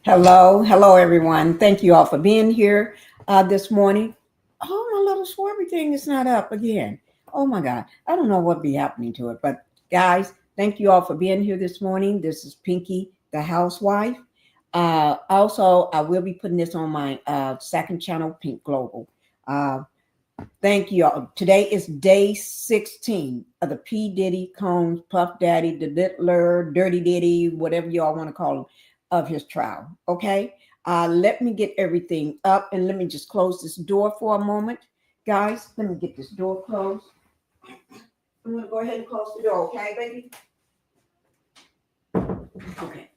Hello, everyone. Thank you all for being here this morning. Oh, my little swarmy thing is not up again. Oh my God, I don't know what be happening to it, but guys, thank you all for being here this morning. This is Pinkie, the housewife. Also, I will be putting this on my second channel, Pink Global. Uh, Thank you all. Today is day 16 of the P. Diddy Combs, Puff Daddy, the Diddler, Dirty Diddy, whatever you all want to call him, of his trial. Okay. Let me get everything up and let me just close this door for a moment. Guys, let me get this door closed. I'm going to go ahead and close the door. Okay, baby? Okay.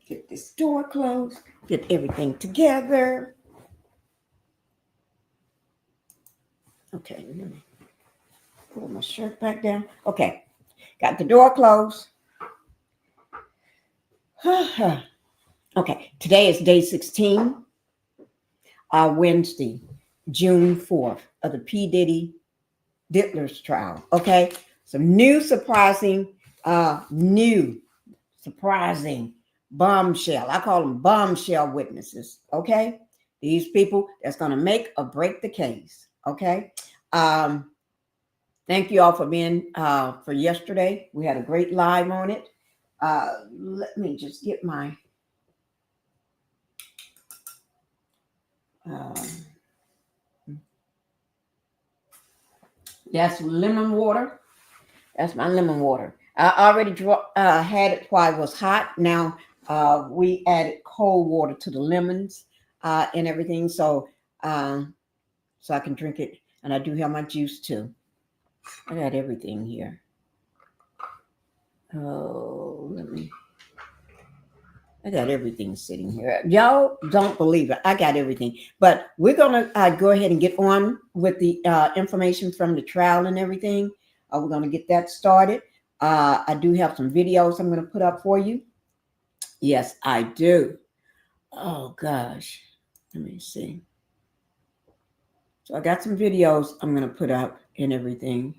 Get this door closed. Get everything together. Okay, let me pull my shirt back down. Okay, got the door closed. Okay, today is day 16, Wednesday, June 4th of the P. Diddy Diddler's trial. Okay, some surprising bombshell. I call them bombshell witnesses. Okay, these people that's going to make or break the case. Okay. Thank you all for being for yesterday. We had a great live on it. Let me just get my that's lemon water. That's my lemon water. I already had it while it was hot. Now we added cold water to the lemons and everything, so I can drink it. And I do have my juice too. I got everything here. Oh, I got everything sitting here. Y'all don't believe it. I got everything. But we're going to go ahead and get on with the information from the trial and everything. We're going to get that started. I do have some videos I'm going to put up for you. Yes, I do. Oh, gosh. Let me see. So I got some videos I'm going to put up and everything.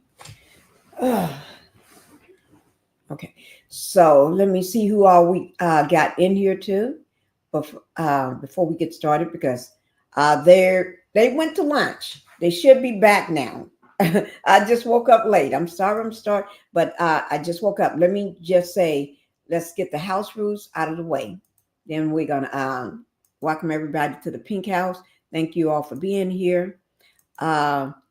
Okay, so let me see who all we got in here too before we get started, because they went to lunch. They should be back now. I just woke up late. I'm sorry but I just woke up. Let me just say, let's get the house rules out of the way. Then we're going to welcome everybody to the Pink House. Thank you all for being here.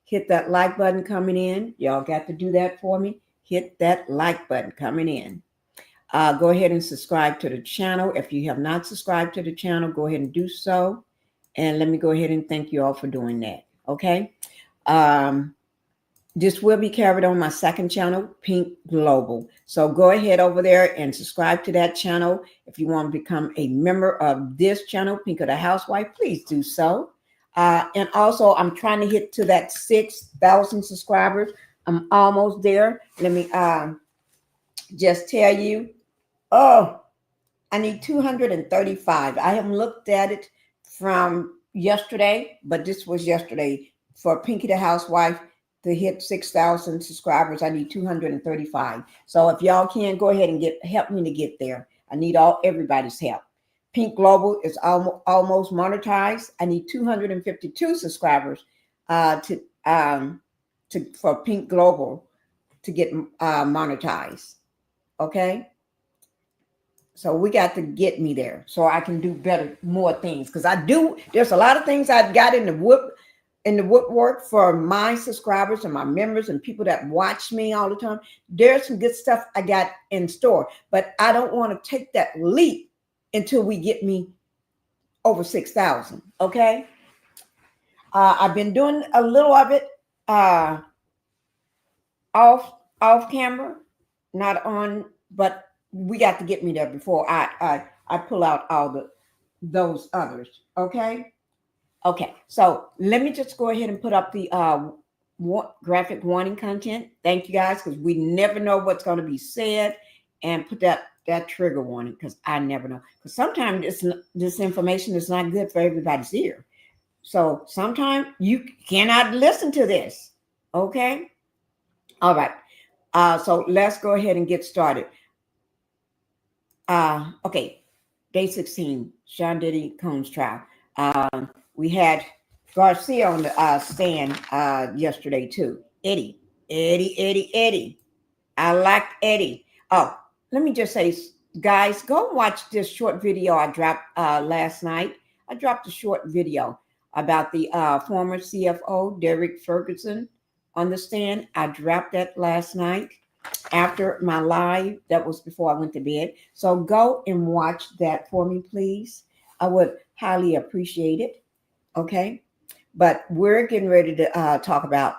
Hit that like button coming in. Y'all got to do that for me. Hit that like button coming in. Go ahead and subscribe to the channel. If you have not subscribed to the channel, go ahead and do so. And let me go ahead and thank you all for doing that. Okay. This will be carried on my second channel, Pink Global. So go ahead over there and subscribe to that channel. If you want to become a member of this channel, Pink of the Housewife, please do so. And also, I'm trying to hit to that 6,000 subscribers. I'm almost there. Let me just tell you. Oh, I need 235. I haven't looked at it from yesterday, but this was yesterday. For Pinkie the Housewife to hit 6,000 subscribers, I need 235. So if y'all can, go ahead and help me to get there. I need everybody's help. Pink Global is almost monetized. I need 252 subscribers for Pink Global to get monetized. Okay. So we got to get me there so I can do more things. Because there's a lot of things I've got in the woodwork for my subscribers and my members and people that watch me all the time. There's some good stuff I got in store, but I don't want to take that leap until we get me over 6,000. Okay. I've been doing a little of it off camera, not on, but we got to get me there before I pull out all those others. Okay. So let me just go ahead and put up the graphic warning content. Thank you guys, because we never know what's going to be said, and put that trigger warning, because I never know. Because sometimes this information is not good for everybody's ear. So sometimes you cannot listen to this. Okay. All right. So let's go ahead and get started. Okay, day 16, Sean Diddy Combs trial. We had Garcia on the stand yesterday too. Eddie. I like Eddie. Oh, let me just say, guys, go watch this short video I dropped last night. I dropped a short video about the former CFO, Derek Ferguson, on the stand. I dropped that last night after my live. That was before I went to bed. So go and watch that for me, please. I would highly appreciate it. Okay. But we're getting ready to talk about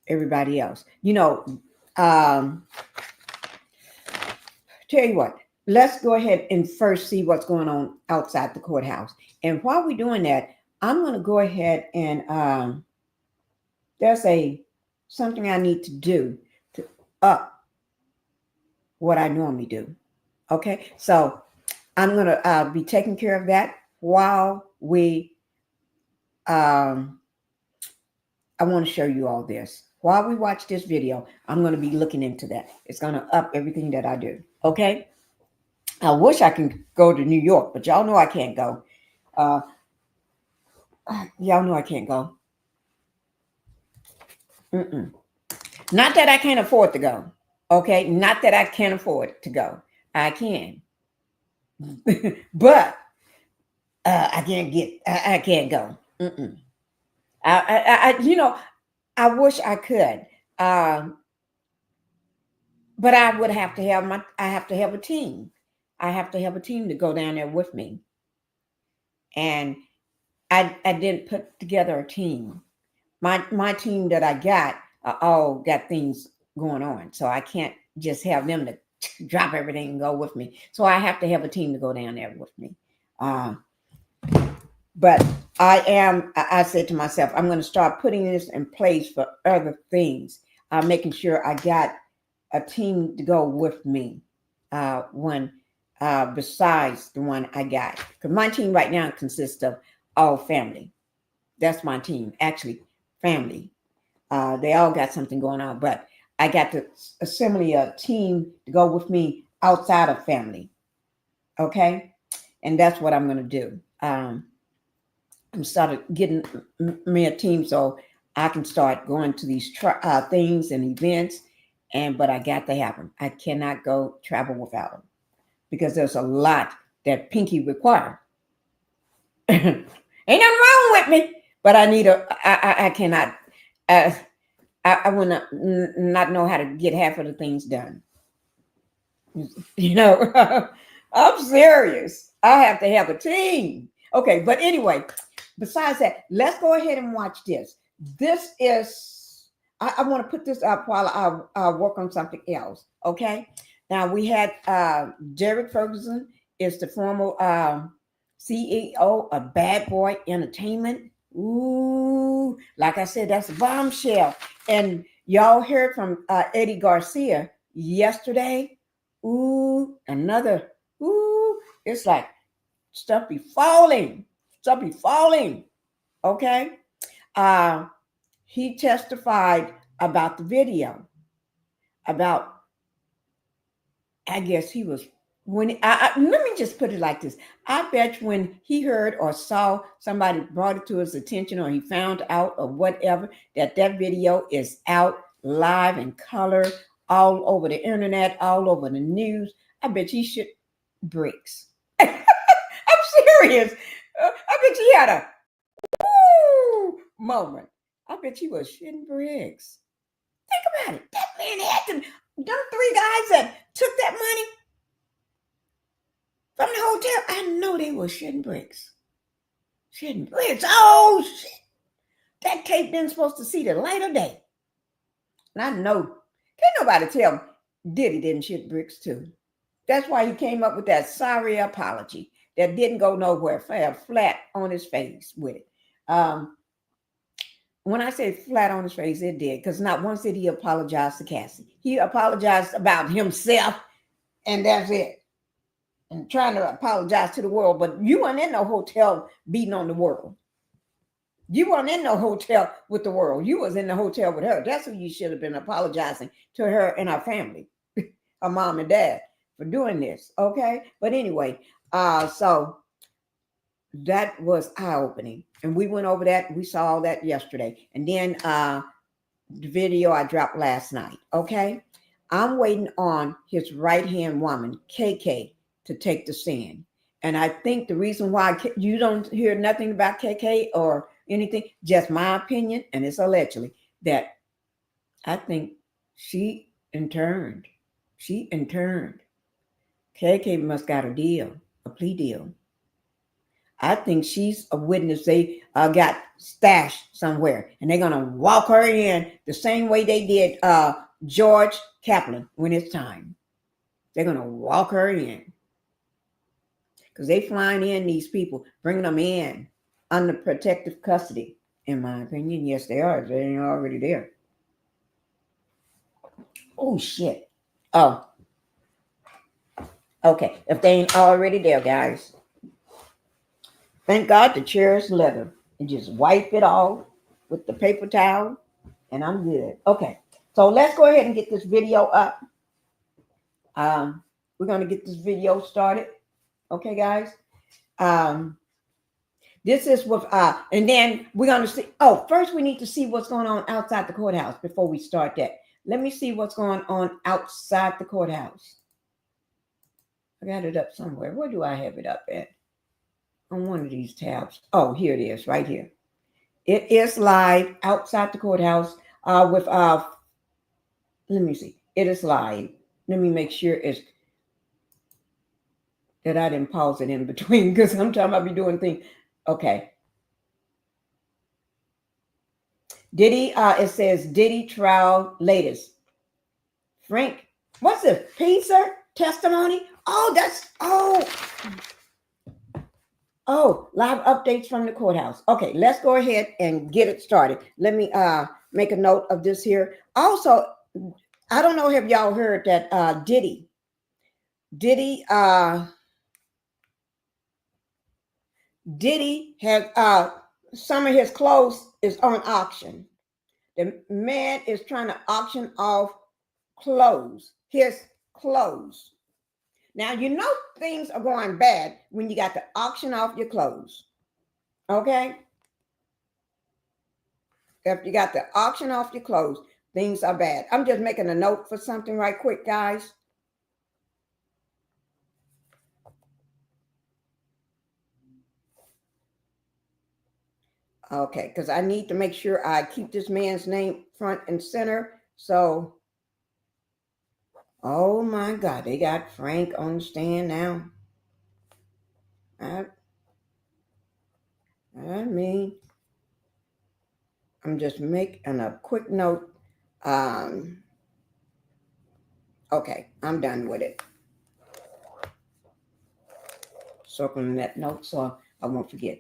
everybody else. Tell you what, let's go ahead and first see what's going on outside the courthouse. And while we're doing that, I'm going to go ahead and there's something I need to do to up what I normally do. Okay, so I'm going to be taking care of that while we I want to show you all this. While we watch this video, I'm going to be looking into that. It's going to up everything that I do. Okay. I wish I can go to New York, but y'all know I can't go. Y'all know I can't go. Not that I can't afford to go. Okay. Not that I can't afford to go. I can. But I can't go. I wish I could. But I would have to have I have to have a team. I have to have a team to go down there with me. And I didn't put together a team. My team that I got all got things going on. So I can't just have them to drop everything and go with me. So I have to have a team to go down there with me. But I said to myself, I'm going to start putting this in place for other things. Making sure I got a team to go with me besides the one I got. Because my team right now consists of all family. That's my team. Actually, family. They all got something going on. But I got to assemble a team to go with me outside of family. Okay? And that's what I'm going to do. I'm started getting me a team so I can start going to these things and events. But I got to have them. I cannot go travel without them because there's a lot that Pinkie requires. Ain't nothing wrong with me, but I need I cannot. I will not know how to get half of the things done. I'm serious. I have to have a team. Okay, but anyway, besides that, let's go ahead and watch this. This is. I want to put this up while I work on something else. Okay. Now we had Derek Ferguson is the former CEO of Bad Boy Entertainment. Ooh, like I said, that's a bombshell. And y'all heard from Eddie Garcia yesterday. Ooh, another. Ooh, it's like stuff be falling. Okay. He testified about the video. About, I guess he was when let me just put it like this. I bet when he heard or saw somebody brought it to his attention, or he found out or whatever, that video is out live in color all over the internet, all over the news. I bet he shit bricks. I'm serious. I bet he had a moment. I bet you was shitting bricks. Think about it. That man had them 3 guys that took that money from the hotel. I know they were shitting bricks. Oh, shit. That tape didn't supposed to see the light of day. And I know, can't nobody tell me Diddy didn't shit bricks too. That's why he came up with that sorry apology that didn't go nowhere. Fell flat on his face with it. When I say flat on his face, it did. Because not once did he apologize to Cassie. He apologized about himself, and that's it. And trying to apologize to the world. But you weren't in no hotel beating on the world. You weren't in no hotel with the world. You was in the hotel with her. That's who you should have been apologizing to her and her family. Her mom and dad. for doing this. Okay. But anyway, so that was eye-opening. And we went over that. We saw all that yesterday. And then the video I dropped last night. Okay. I'm waiting on his right-hand woman, KK, to take the stand. And I think the reason why you don't hear nothing about KK or anything, just my opinion, and it's allegedly, that I think she interned. She interned. KK must got a deal, a plea deal. I think she's a witness they got stashed somewhere, and they're gonna walk her in the same way they did George Kaplan when it's time. They're gonna walk her in because they flying in these people, bringing them in under protective custody. In my opinion, yes, they are. They ain't already there. Oh shit. Oh, okay. If they ain't already there, guys. Thank God the chair is leather. And just wipe it off with the paper towel, and I'm good. Okay, so let's go ahead and get this video up. We're going to get this video started. Okay, guys. This is what, and then we're going to see. Oh, first we need to see what's going on outside the courthouse before we start that. Let me see what's going on outside the courthouse. I got it up somewhere. Where do I have it up at? On one of these tabs. Oh, here it is, right here. It is live outside the courthouse with let me see. It is live. Let me make sure it's that I didn't pause it in between because sometimes I'll be doing things. Okay. Diddy, it says Diddy trial latest. Frank, what's this? Pizza testimony? Oh, live updates from the courthouse. Okay, let's go ahead and get it started. Let me make a note of this here. Also, I don't know if y'all heard that Diddy has some of his clothes is on auction. The man is trying to auction off clothes, his clothes. Now, you know things are going bad when you got to auction off your clothes. Okay? If you got to auction off your clothes, things are bad. I'm just making a note for something right quick, guys. Okay, because I need to make sure I keep this man's name front and center. So, oh my God, they got Frank on the stand now. I mean, I'm just making a quick note. Okay, I'm done with it. Circling that note so I won't forget.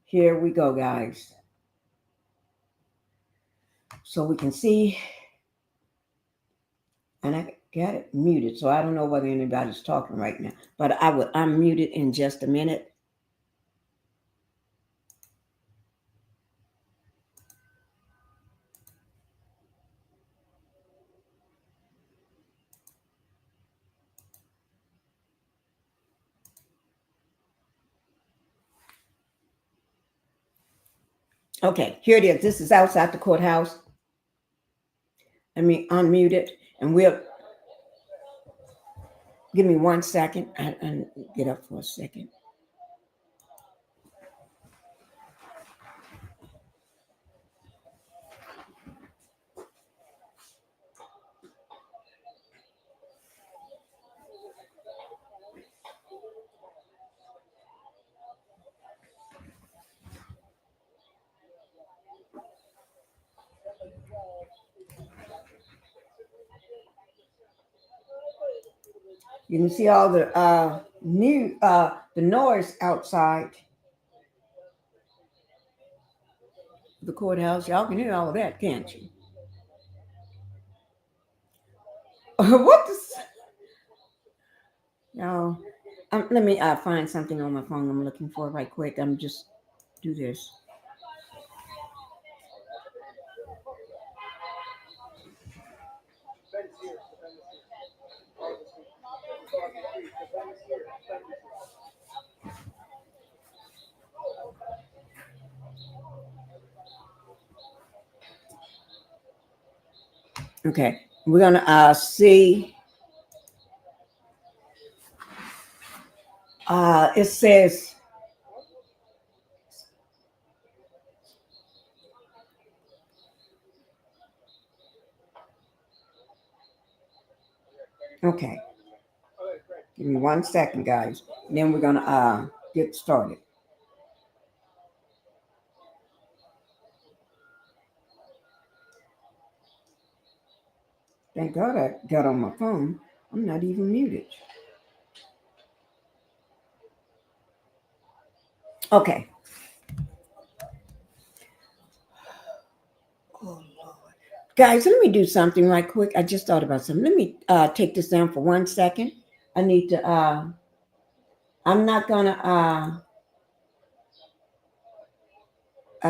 Here we go, guys. So we can see, and I got it muted, so I don't know whether anybody's talking right now, but I'm muted in just a minute. Okay, here it is. This is outside the courthouse. Let me unmute it, and we'll give me 1 second. I get up for a second. You can see all the the noise outside the courthouse. Y'all can hear all of that, can't you? What the? No. Let me find something on my phone I'm looking for right quick. I'm just do this. Okay, we're gonna see. It says, okay, give me 1 second, guys. And then we're gonna get started. Thank God I got on my phone. I'm not even muted. Okay. Oh, Lord. Guys, let me do something right quick. I just thought about something. Let me take this down for 1 second. I need to, I'm not going to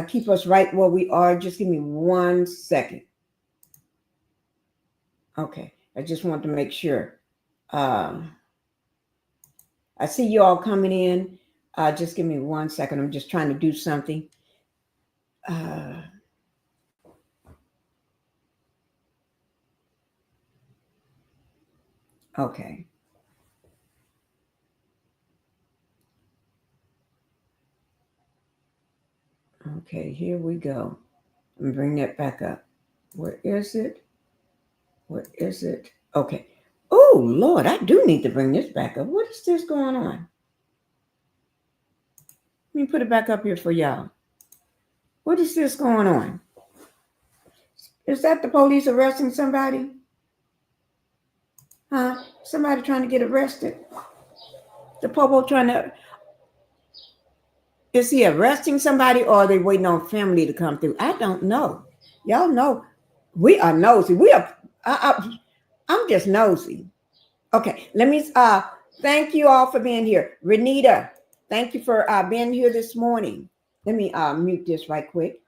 keep us right where we are. Just give me 1 second. Okay. I just want to make sure. I see you all coming in. Just give me 1 second. I'm just trying to do something. Okay. Okay, here we go. Let me bring that back up. Where is it? Where is it? Okay. Oh, Lord, I do need to bring this back up. What is this going on? Let me put it back up here for y'all. What is this going on? Is that the police arresting somebody? Huh? Somebody trying to get arrested? The popo trying to... Is he arresting somebody or are they waiting on family to come through? I don't know. Y'all know we are nosy. I'm just nosy. Okay, let me thank you all for being here. Renita, thank you for being here this morning. Let me mute this right quick.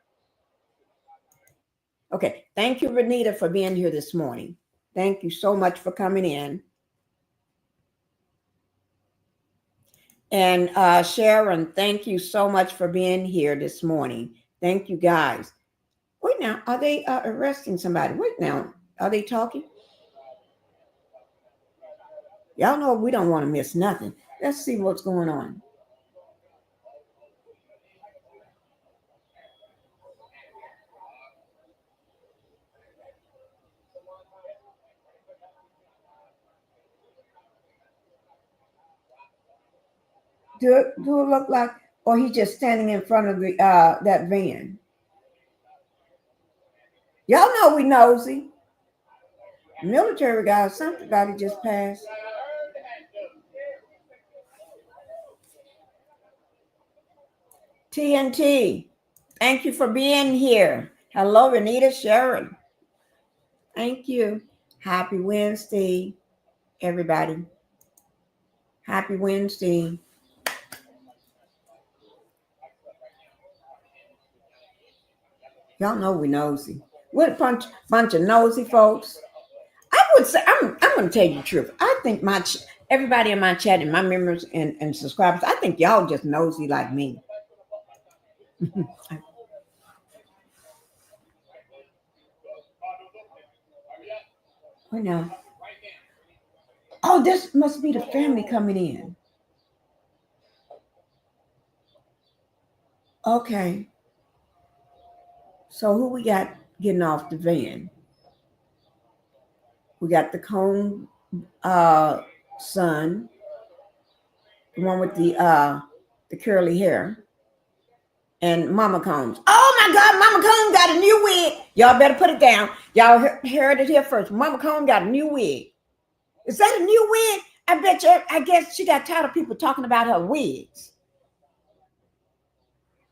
Okay, thank you, Renita, for being here this morning. Thank you so much for coming in. And Sharon, thank you so much for being here this morning. Thank you, guys. Wait now, are they arresting somebody? Wait now, are they talking? Y'all know we don't want to miss nothing. Let's see what's going on. Do it look like, or he's just standing in front of the that van? Y'all know we nosy. Military guys, somebody just passed. TNT, thank you for being here. Hello, Renita, Sharon. Thank you. Happy Wednesday, everybody. Happy Wednesday. Y'all know we nosy. We're a bunch of nosy folks. I would say, I'm going to tell you the truth. I think everybody in my chat and my members and subscribers, I think y'all just nosy like me. Oh, no. Oh, this must be the family coming in. Okay. So who we got getting off the van? We got the Combs son, the one with the curly hair, and Mama Combs. Oh my God, Mama Combs got a new wig. Y'all better put it down. Y'all heard it here first. Mama Combs got a new wig. Is that a new wig? I bet you. I guess she got tired of people talking about her wigs.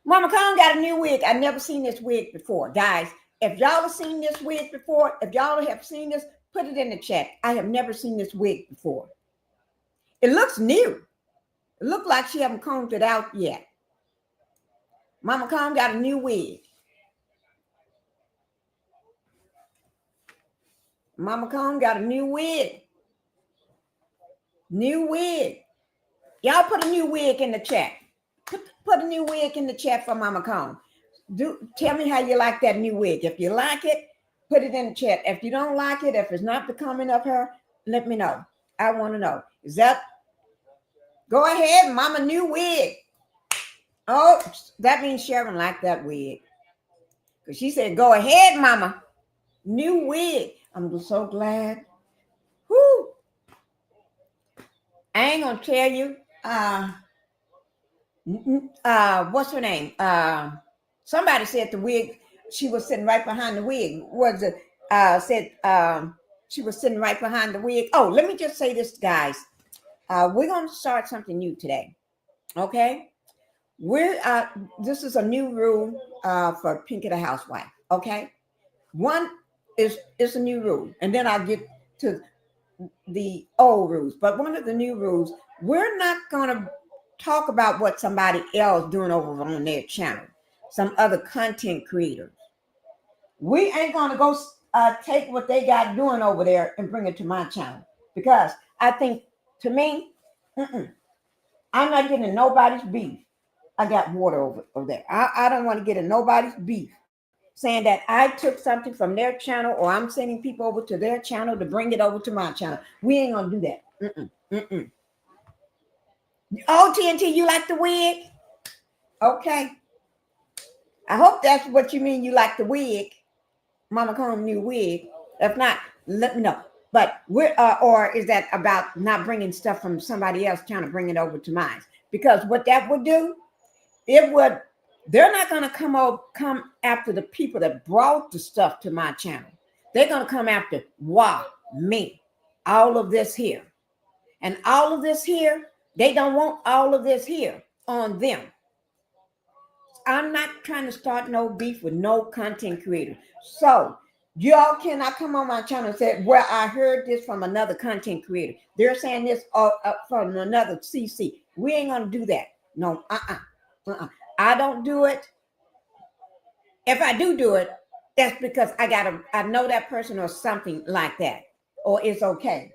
Mama Combs got a new wig. I've never seen this wig before, guys. If y'all have seen this wig before, if y'all have seen this, put it in the chat. I have never seen this wig before. It looks new. It looked like she haven't combed it out yet. Mama Combs got a new wig. Mama Combs got a new wig. New wig. Y'all put a new wig in the chat. Put a new wig in the chat for Mama Combs. Tell me how you like that new wig. If you like it, Put it in the chat. If you don't like it, if it's not becoming of her, let me know. I want to know. Is that, go ahead, mama, new wig. Oh, that means Sharon liked that wig. Because she said, go ahead, mama, new wig. I'm so glad. Whoo. I ain't going to tell you. What's her name? Somebody said the wig, she was sitting right behind the wig. Was it said she was sitting right behind the wig? Oh, let me just say this, guys. We're gonna start something new today. Okay? We're this is a new rule for Pinkie the Housewife. Okay. One is a new rule, and then I'll get to the old rules. But one of the new rules, we're not gonna talk about what somebody else doing over on their channel, some other content creators. We ain't gonna go take what they got doing over there and bring it to my channel, because I think, to me, I'm not getting in nobody's beef. I got water over there. I don't want to get in nobody's beef saying that I took something from their channel, or I'm sending people over to their channel to bring it over to my channel. We ain't gonna do that. Oh, TNT, you like the wig? Okay. I hope that's what you mean. You like the wig, Mama Comb new wig. If not, let me know. But we're or is that about not bringing stuff from somebody else, trying to bring it over to mine? Because what that would do, it would. They're not going to come after the people that brought the stuff to my channel. They're going to come after me. All of this here, and all of this here. They don't want all of this here on them. I'm not trying to start no beef with no content creator. So y'all cannot come on my channel and say, well, I heard this from another content creator. They're saying this from another CC. We ain't going to do that. No, I don't do it. If I do it, that's because I know that person or something like that, or it's okay.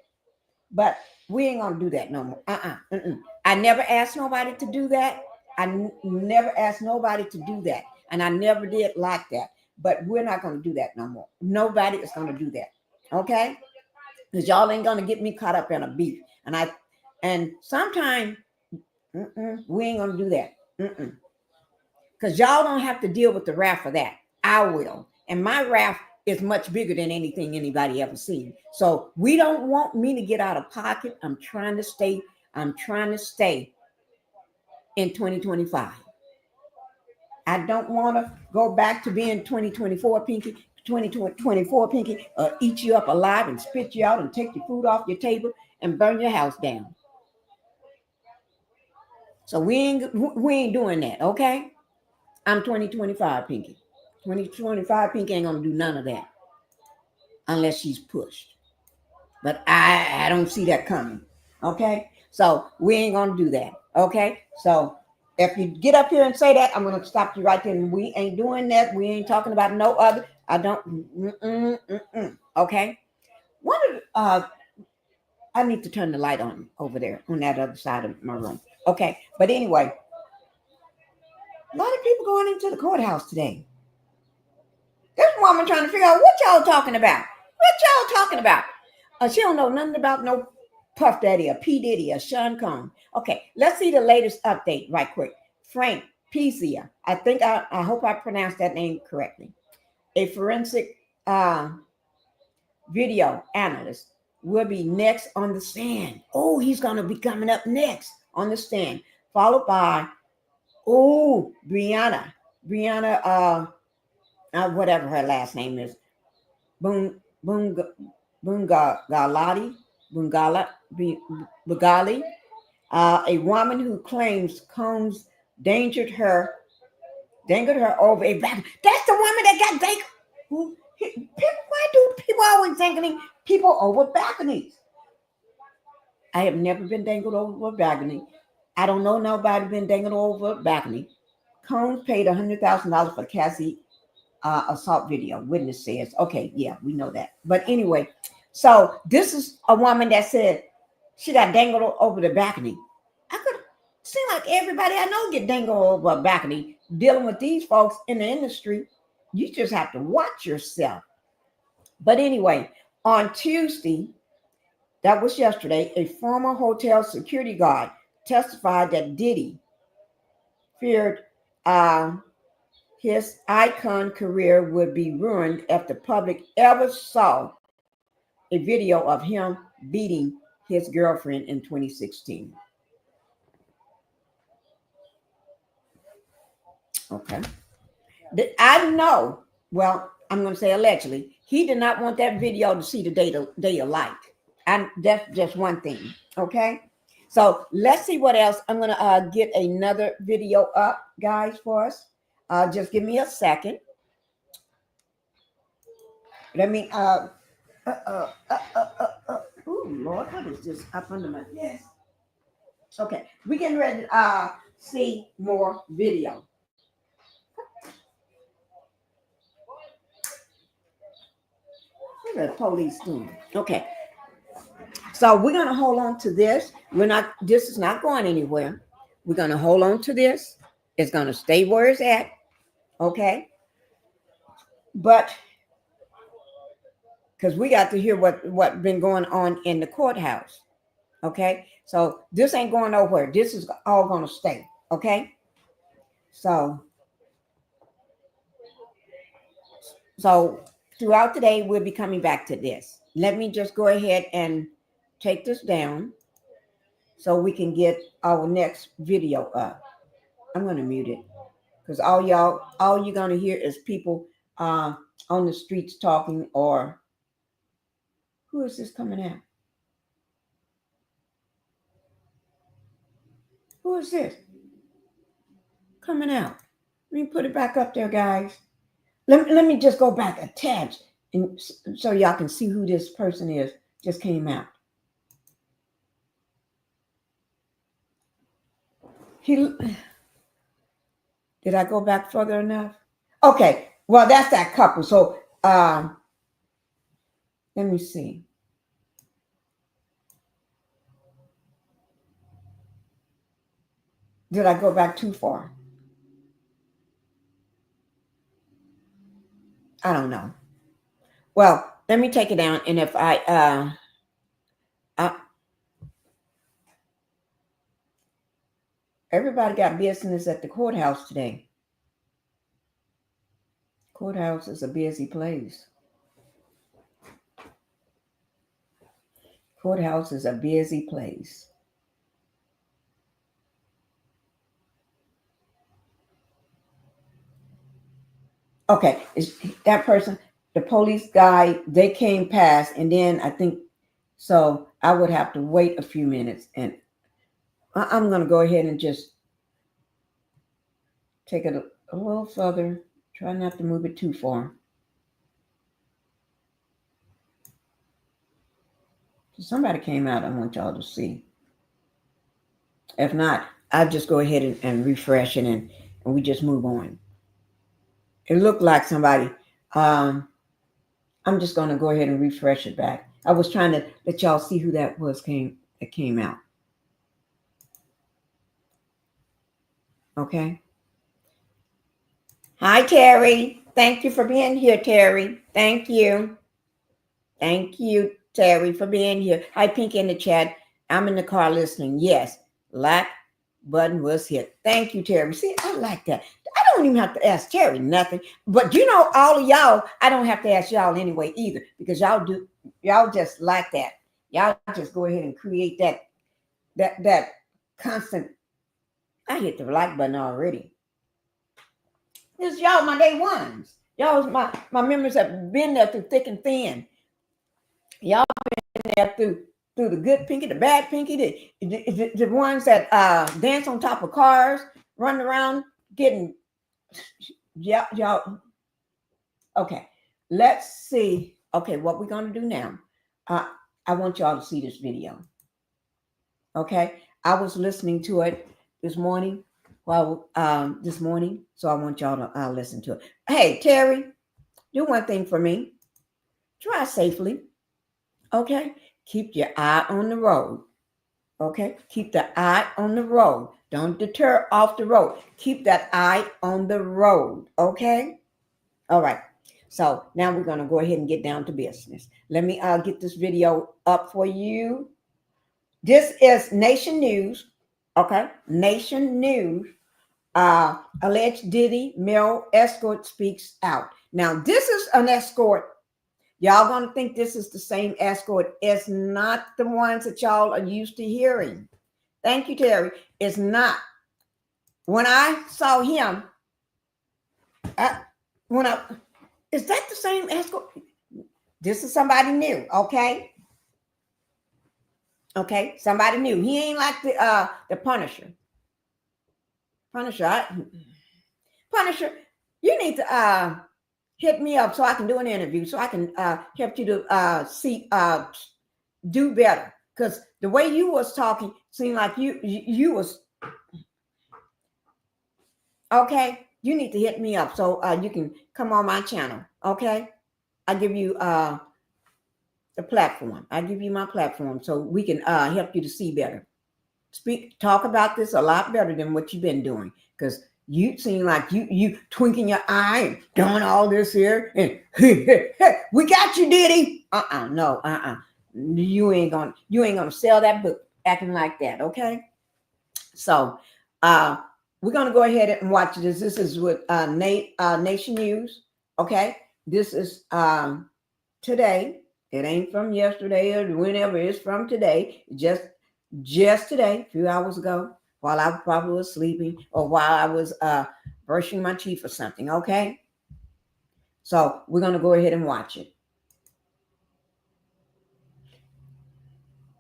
But we ain't going to do that no more. I never asked nobody to do that. I never asked nobody to do that. And I never did like that. But we're not going to do that no more. Nobody is going to do that. Okay? Because y'all ain't going to get me caught up in a beef. And sometimes we ain't going to do that. Because y'all don't have to deal with the wrath of that. I will. And my wrath is much bigger than anything anybody ever seen. So we don't want me to get out of pocket. I'm trying to stay in 2025. I don't want to go back to being 2024 Pinkie, 2024 Pinkie, eat you up alive and spit you out and take your food off your table and burn your house down. So we ain't doing that, okay? I'm 2025 Pinkie. 2025 Pinkie ain't gonna do none of that unless she's pushed. But I don't see that coming. Okay? So we ain't gonna do that. Okay? So if you get up here and say that, I'm gonna stop you right there. And we ain't doing that. We ain't talking about no other. I don't. Okay? One of I need to turn the light on over there on that other side of my room. Okay, but anyway, a lot of people going into the courthouse today. This woman trying to figure out what y'all talking about. What y'all talking about? She don't know nothing about no Puff Daddy or P. Diddy or Sean Combs. Okay, let's see the latest update right quick. Frank Piazza, I think I hope I pronounced that name correctly. A forensic video analyst will be next on the stand. Oh, he's going to be coming up next on the stand, followed by Bryana, whatever her last name is, Bongolan, a woman who claims Combs dangled her over a back. That's the woman that got dangled. Why do people always dangling people over balconies? I have never been dangled over a balcony. I don't know nobody been dangled over a balcony. Combs paid $100,000 for Cassie assault video. Witness says, okay, yeah, we know that. But anyway, so this is a woman that said she got dangled over the balcony. I could seem like everybody I know get dangled over a balcony. Dealing with these folks in the industry, you just have to watch yourself. But anyway, on Tuesday, that was yesterday, a former hotel security guard testified that Diddy feared his icon career would be ruined if the public ever saw a video of him beating his girlfriend in 2016. Okay. I know, well, I'm going to say allegedly, he did not want that video to see the day of light. And that's just one thing. Okay. So let's see what else. I'm going to get another video up, guys, for us. Just give me a second. Let me, oh, Lord, what is this up under my desk? Okay. We're getting ready to see more video. What are the police doing? Okay. So we're going to hold on to this. This is not going anywhere. We're going to hold on to this. It's going to stay where it's at. Okay. But because we got to hear what been going on in the courthouse. Okay. So this ain't going nowhere. This is all going to stay. Okay. So throughout the day, we'll be coming back to this. Let me just go ahead and take this down so we can get our next video up. I'm going to mute it because all you're going to hear is people on the streets talking, or who is this coming at? Who is this coming out? Let me put it back up there, guys. Let me just go back attach and so y'all can see who this person is. Just came out. Did I go back further enough? Okay, well, that's that couple. So let me see. Did I go back too far? I don't know. Well, let me take it down, and if everybody got business at the courthouse today. Courthouse is a busy place. Courthouse is a busy place. Okay, is that person, the police guy, they came past, and then I think, so I would have to wait a few minutes, and I'm going to go ahead and just take it a little further. Try not to move it too far. Somebody came out. I want y'all to see. If not, I'll just go ahead and refresh it, and we just move on. It looked like somebody. I'm just going to go ahead and refresh it back. I was trying to let y'all see who that was that came out. Okay. Hi, Terry. Thank you for being here, Terry. Thank you. Thank you, Terry, for being here. Hi, Pinkie in the chat. I'm in the car listening. Yes, like button was hit. Thank you, Terry. See, I like that. I don't even have to ask Terry nothing. But you know, all of y'all, I don't have to ask y'all anyway either, because y'all just like that. Y'all just go ahead and create that constant. I hit the like button already. This is y'all my day ones. Y'all my members have been there through thick and thin. Y'all been there through the good Pinkie, the bad Pinkie, the ones that dance on top of cars, run around getting y'all. Okay, let's see. Okay, what we're gonna do now. I want y'all to see this video. Okay, I was listening to it this morning. This morning, so I want y'all to listen to it. Hey, Terry, do one thing for me. Drive safely. Okay, keep your eye on the road. Okay, keep the eye on the road. Don't deter off the road. Keep that eye on the road. Okay, all right. So now we're going to go ahead and get down to business. Let me get this video up for you. This is Nation News. Okay. Nation News. Alleged Diddy male escort speaks out. Now, this is an escort. Y'all gonna think this is the same escort. It's not the ones that y'all are used to hearing. Thank you, Terry. It's not. When I saw him, is that the same escort? This is somebody new, okay? Okay, somebody new. He ain't like the Punisher. Punisher, you need to hit me up so I can do an interview, so I can help you to do better. Because the way you was talking seemed like you was okay. You need to hit me up so you can come on my channel. Okay, I give you the platform. I give you my platform so we can help you to see better. Talk about this a lot better than what you've been doing, because you seem like you twinkling your eye and doing all this here and we got you, Diddy. No, you ain't gonna sell that book acting like that, okay? So we're gonna go ahead and watch this. This is with Nation News, okay? This is today. It ain't from yesterday or whenever. It's from today. Just today, a few hours ago, while I probably was sleeping or while I was brushing my teeth or something, okay? So we're going to go ahead and watch it.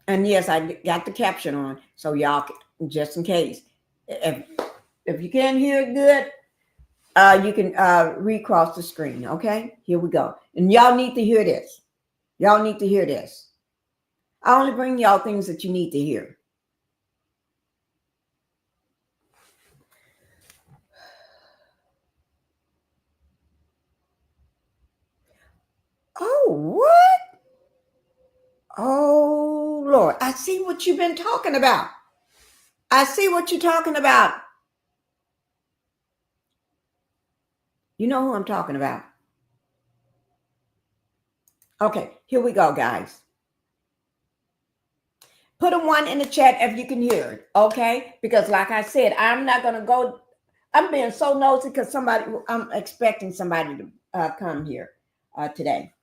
And yes, I got the caption on, so y'all, just in case. If you can't hear it good, you can recross the screen, okay? Here we go. And y'all need to hear this. Y'all need to hear this. I only bring y'all things that you need to hear. Oh, what? Oh, Lord. I see what you've been talking about. I see what you're talking about. You know who I'm talking about. Okay, here we go, guys. Put a 1 in the chat if you can hear it, okay? Because like I said, I'm not going to go. I'm being so nosy because I'm expecting somebody to come here today.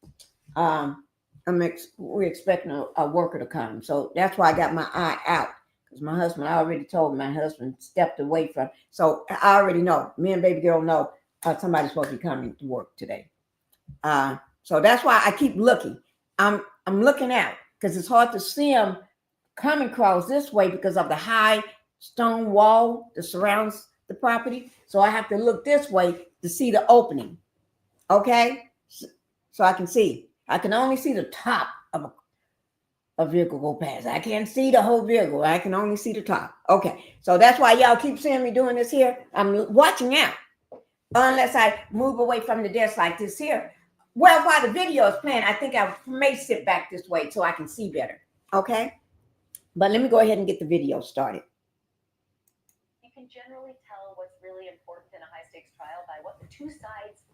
We're expecting a worker to come. So that's why I got my eye out. Because my husband, I already told my husband stepped away from. So I already know. Me and baby girl know somebody's supposed to be coming to work today. So that's why I keep looking. I'm looking out because it's hard to see them coming across this way because of the high stone wall that surrounds the property. So I have to look this way to see the opening. Okay? So I can see. I can only see the top of a vehicle go past. I can't see the whole vehicle. I can only see the top. Okay. So that's why y'all keep seeing me doing this here. I'm watching out. Unless I move away from the desk like this here. Well, while the video is playing, I think I may sit back this way so I can see better. Okay? But let me go ahead and get the video started. You can generally tell what's really important in a high-stakes trial by what the two sides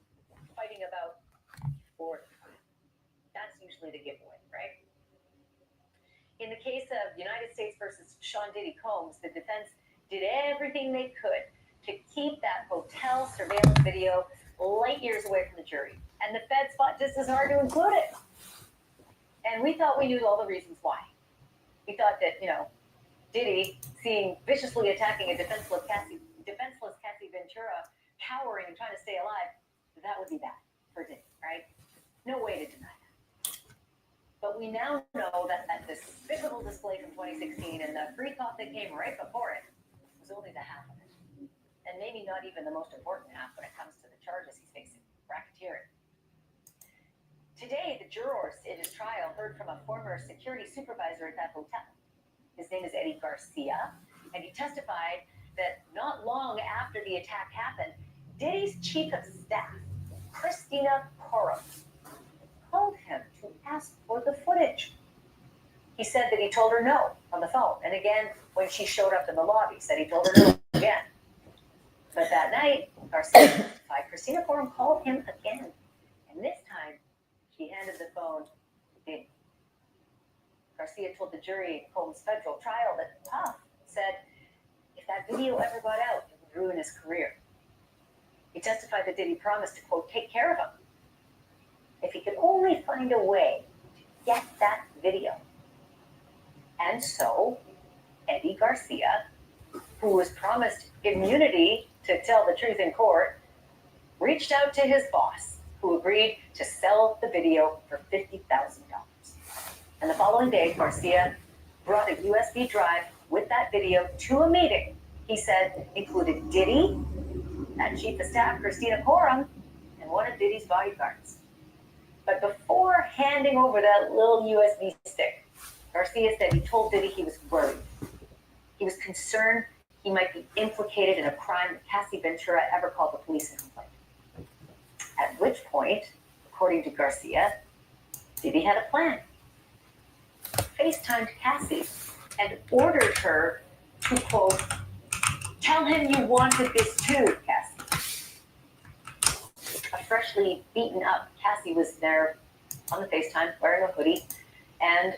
fighting about for the trial. That's usually the giveaway, right? In the case of United States versus Sean Diddy Combs, the defense did everything they could to keep that hotel surveillance video light years away from the jury. And the feds fought just as hard to include it. And we thought we knew all the reasons why. We thought that, Diddy, seeing viciously attacking a defenseless Cassie Ventura, cowering and trying to stay alive, that would be bad for Diddy, right? No way to deny that. But we now know that despicable display from 2016 and the freak off that came right before it was only the half of it. And maybe not even the most important half when it comes to the charges he's facing, racketeering. Today, the jurors in his trial heard from a former security supervisor at that hotel. His name is Garcia, and he testified that not long after the attack happened, Diddy's chief of staff, Christina Koros, called him to ask for the footage. He said that he told her no on the phone, and again, when she showed up in the lobby, said he told her no again. But that night, Garcia testified, Christina Koros called him again. And He handed the phone to Diddy. Garcia told the jury in Combs' federal trial that Puff said if that video ever got out, it would ruin his career. He testified that Diddy promised to, quote, take care of him if he could only find a way to get that video. And so, Eddie Garcia, who was promised immunity to tell the truth in court, reached out to his boss, who agreed to sell the video for $50,000. And the following day, Garcia brought a USB drive with that video to a meeting he said included Diddy, that chief of staff, Christina Coram, and one of Diddy's bodyguards. But before handing over that little USB stick, Garcia said he told Diddy he was worried. He was concerned he might be implicated in a crime that Cassie Ventura ever called the police and complained. At which point, according to Garcia, Diddy had a plan. FaceTimed Cassie and ordered her to, quote, tell him you wanted this too, Cassie. A freshly beaten up Cassie was there on the FaceTime wearing a hoodie and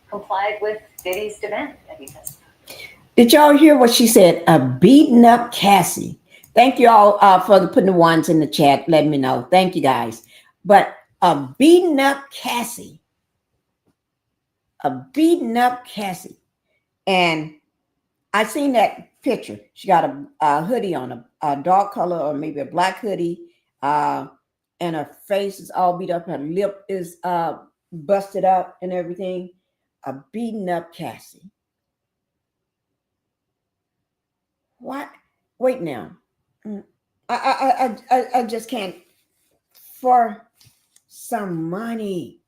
complied with Diddy's demand that he testified. Did y'all hear what she said? A beaten up Cassie. Thank you all for putting the ones in the chat. Let me know. Thank you guys. But a beaten up Cassie. A beaten up Cassie. And I seen that picture. She got a hoodie on, a dark color or maybe a black hoodie. And her face is all beat up. Her lip is busted up and everything. A beaten up Cassie. What? Wait now. I just can't. For some money.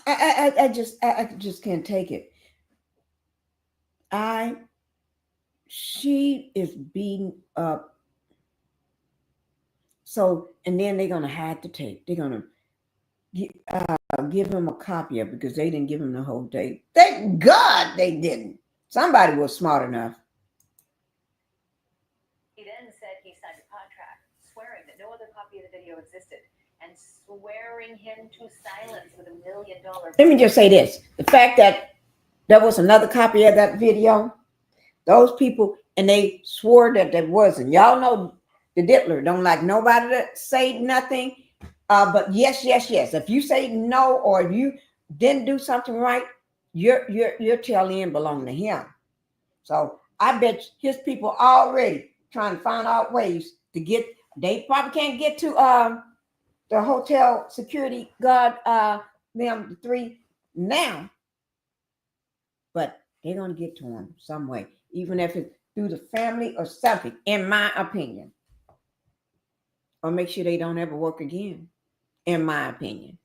I just can't take it. She is beaten up. So, and then they're gonna hide the tape. They're gonna give him a copy of it because they didn't give him the whole tape. Thank God they didn't. Somebody was smart enough. He then said he signed a contract swearing that no other copy of the video existed and swearing him to silence with $1 million. Let me just say this. The fact that there was another copy of that video, those people, and they swore that there wasn't. Y'all know the Diddler don't like nobody to say nothing. But yes. If you say no or if you didn't do something right, your tail end belong to him. So I bet his people already trying to find out ways to get. They probably can't get to the hotel security guard, them the three now, but they're gonna get to him some way, even if it's through the family or something. In my opinion, or make sure they don't ever work again. In my opinion.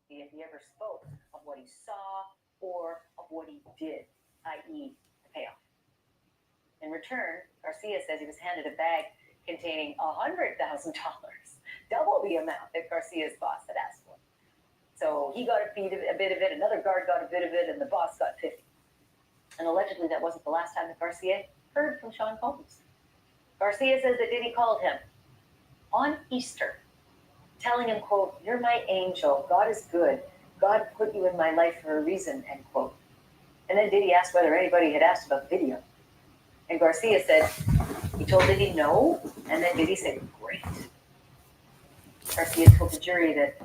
If he ever spoke of what he saw or of what he did, i.e. the payoff. In return, Garcia says he was handed a bag containing $100,000, double the amount that Garcia's boss had asked for. So he got a bit of it, another guard got a bit of it, and the boss got 50. And allegedly that wasn't the last time that Garcia heard from Sean Combs. Garcia says that Diddy called him on Easter, telling him, quote, you're my angel. God is good. God put you in my life for a reason, end quote. And then Diddy asked whether anybody had asked about the video. And Garcia said, he told Diddy no. And then Diddy said, great. Garcia told the jury that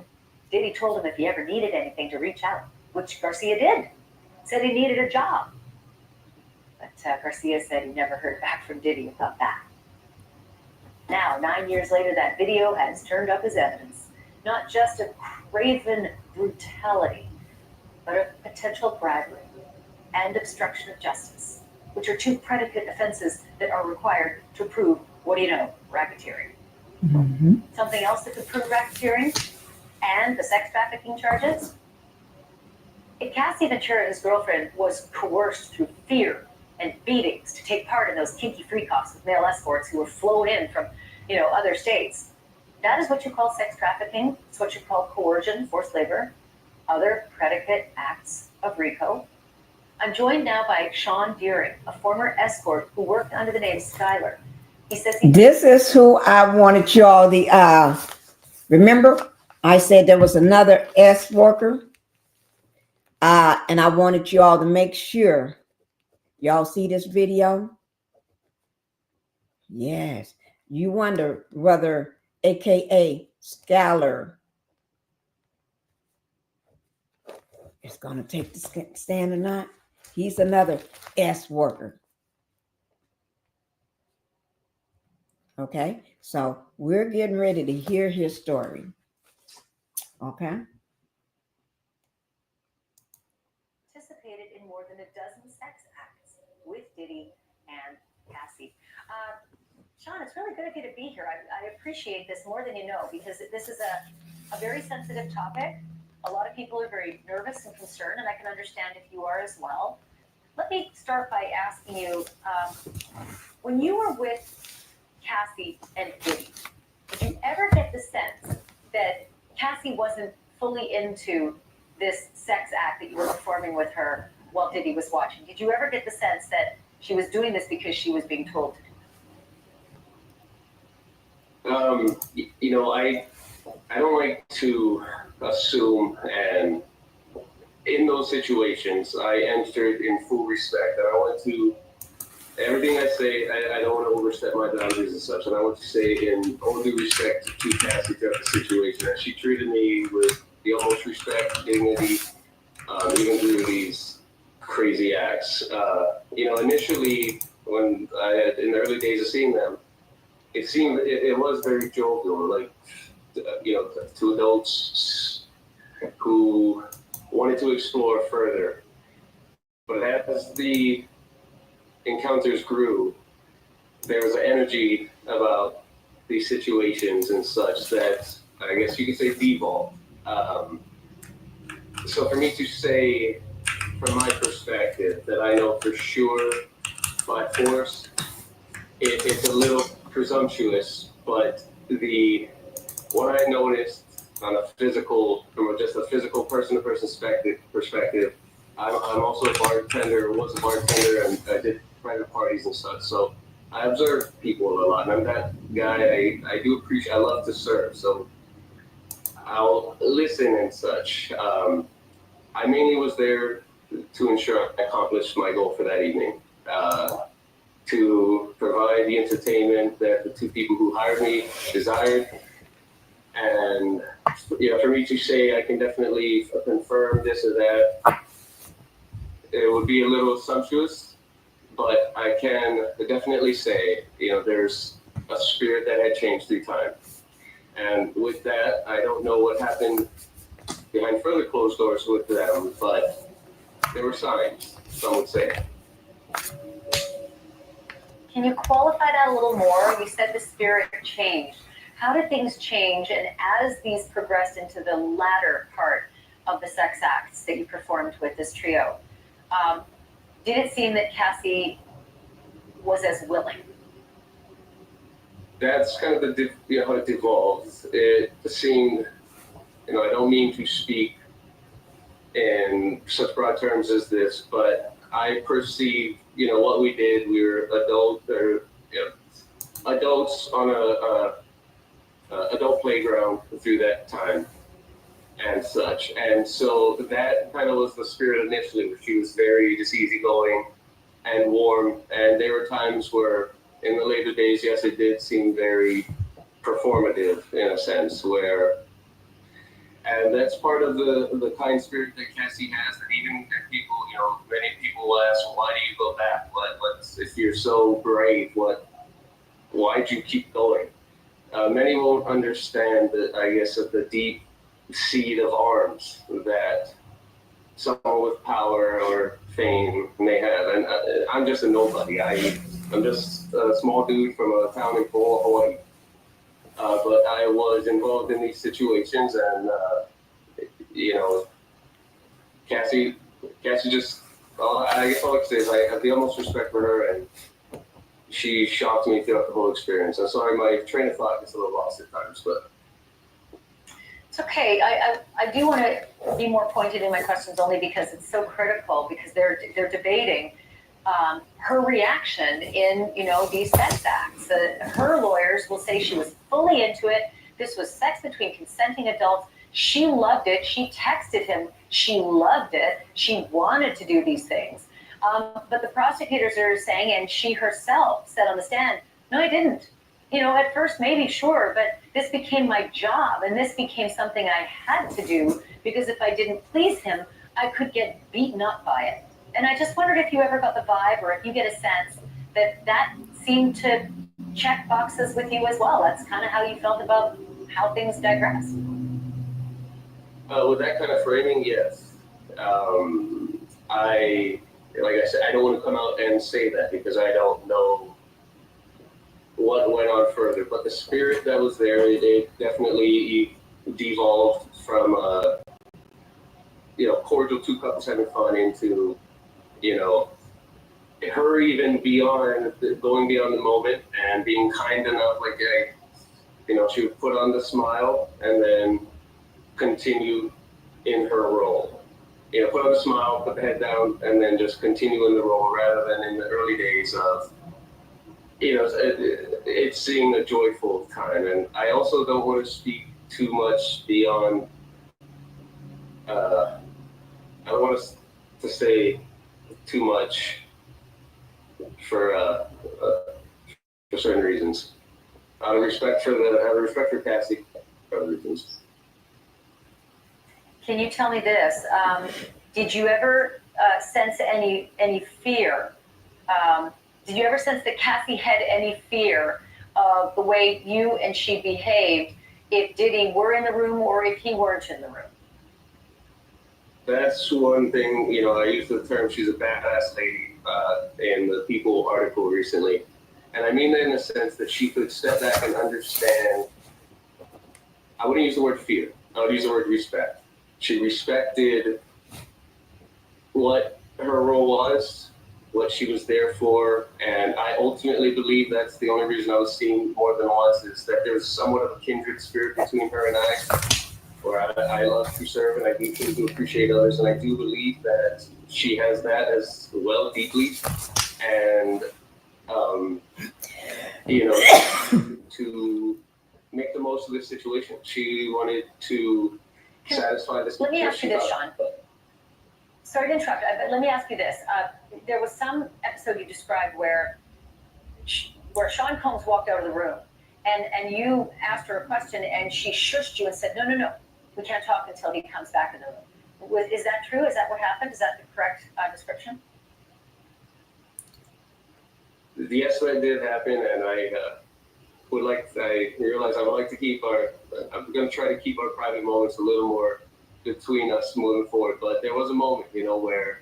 Diddy told him if he ever needed anything to reach out, which Garcia did. Said he needed a job. But Garcia said he never heard back from Diddy about that. Now, 9 years later, that video has turned up as evidence, not just of craven brutality, but of potential bribery and obstruction of justice, which are two predicate offenses that are required to prove, what do you know, racketeering. Mm-hmm. Something else that could prove racketeering and the sex trafficking charges? If Cassie Ventura, his girlfriend, was coerced through fear and beatings to take part in those kinky freak-offs with male escorts who were flown in from, other states, that is what you call sex trafficking. It's what you call coercion, forced labor, other predicate acts of RICO. I'm joined now by Sean Deering, a former escort who worked under the name Skylar. He says This is who I wanted y'all remember I said there was another S worker, and I wanted you all to make sure y'all see this video. Yes, you wonder whether AKA Scalar is going to take the stand or not. He's another S worker. Okay, so we're getting ready to hear his story. Okay. participated in more than a dozen sex acts with Diddy and Cassie. Sean, it's really good of you to be here. I appreciate this more than you know, because this is a very sensitive topic. A lot of people are very nervous and concerned, and I can understand if you are as well. Let me start by asking you, when you were with Cassie and Diddy, did you ever get the sense that Cassie wasn't fully into this sex act that you were performing with her while Diddy was watching? Did you ever get the sense that she was doing this because she was being told to do it? You know, I don't like to assume, and in those situations, I entered in full respect, and I want to, everything I say, I don't want to overstep my boundaries and such, and I want to say in all due respect to Cassie throughout the situation, that she treated me with the utmost respect, dignity, even through these crazy acts. You know, initially, when I had, in the early days of seeing them, it was very jovial, like, you know, two adults who wanted to explore further. But as the encounters grew, there was an energy about these situations and such that I guess you could say devolved. So for me to say, from my perspective, that I know for sure by force, it's a little presumptuous, but what I noticed on a physical, from just a physical person-to-person perspective, I'm also a bartender, was a bartender, and I did private parties and such. So I observe people a lot, and I'm that guy. I do appreciate. I love to serve, so I'll listen and such. I mainly was there to ensure I accomplished my goal for that evening, to provide the entertainment that the two people who hired me desired. And, you know, for me to say I can definitely confirm this or that, it would be a little sumptuous, but I can definitely say, you know, there's a spirit that had changed through time. And with that, I don't know what happened behind further closed doors with them, but there were signs, some would say. Can you qualify that a little more? You said the spirit changed. How did things change? And as these progressed into the latter part of the sex acts that you performed with this trio, did it seem that Cassie was as willing? That's kind of how it devolved. It seemed, you know, I don't mean to speak in such broad terms as this, but I perceived, you know, what we did. We were adults on a adult playground through that time and such. And so that kind of was the spirit initially, where she was very just easygoing and warm. And there were times where in the later days, yes, it did seem very performative in a sense, and that's part of the kind spirit that Cassie has, that even if people, you know, many people will ask, why do you go back? If you're so brave, why'd you keep going? Many won't understand the deep seed of arms that someone with power or fame may have. And I'm just a nobody. I'm just a small dude from a town in Hawaii. But I was involved in these situations, and you know, Cassie just, I guess all I can say is I have the utmost respect for her, and she shocked me throughout the whole experience. I'm sorry, my train of thought gets a little lost at times, but. It's okay. I do want to be more pointed in my questions, only because it's so critical, because they're debating her reaction in, these sex acts. Her lawyers will say she was fully into it. This was sex between consenting adults. She loved it. She texted him. She loved it. She wanted to do these things. But the prosecutors are saying, and she herself said on the stand, no, I didn't. At first, maybe, sure, but this became my job, and this became something I had to do, because if I didn't please him, I could get beaten up by it. And I just wondered if you ever got the vibe, or if you get a sense that seemed to check boxes with you as well. That's kind of how you felt about how things digress. With that kind of framing, yes. Like I said, I don't want to come out and say that because I don't know what went on further. But the spirit that was there, it definitely devolved from, cordial two couples having fun into, her even going beyond the moment and being kind enough, like, she would put on the smile and then continue in her role. Put on the smile, put the head down, and then just continue in the role rather than in the early days of, it's seeing a joyful time. And I also don't want to speak too much beyond, I don't want to say too much for certain reasons. Out of respect for Cassie, for other reasons. Can you tell me this? Did you ever sense any fear? Did you ever sense that Cassie had any fear of the way you and she behaved if Diddy were in the room or if he weren't in the room? That's one thing, I used the term she's a badass lady in the People article recently. And I mean that in the sense that she could step back and understand. I wouldn't use the word fear. I would use the word respect. She respected what her role was, what she was there for, and I ultimately believe that's the only reason I was seen more than once, is that there's somewhat of a kindred spirit between her and I, where I love to serve and I do to appreciate others, and I do believe that she has that as well deeply, and to make the most of this situation. She wanted to satisfy this. Let me ask you this, Sean. Sorry to interrupt, but let me ask you this. There was some episode you described where Sean Combs walked out of the room, and you asked her a question, and she shushed you and said, no, we can't talk until he comes back in the room. Is that true? Is that what happened? Is that the correct description? Yes, that did happen, and I realized I would like to I'm going to try to keep our private moments a little more between us moving forward. But there was a moment, where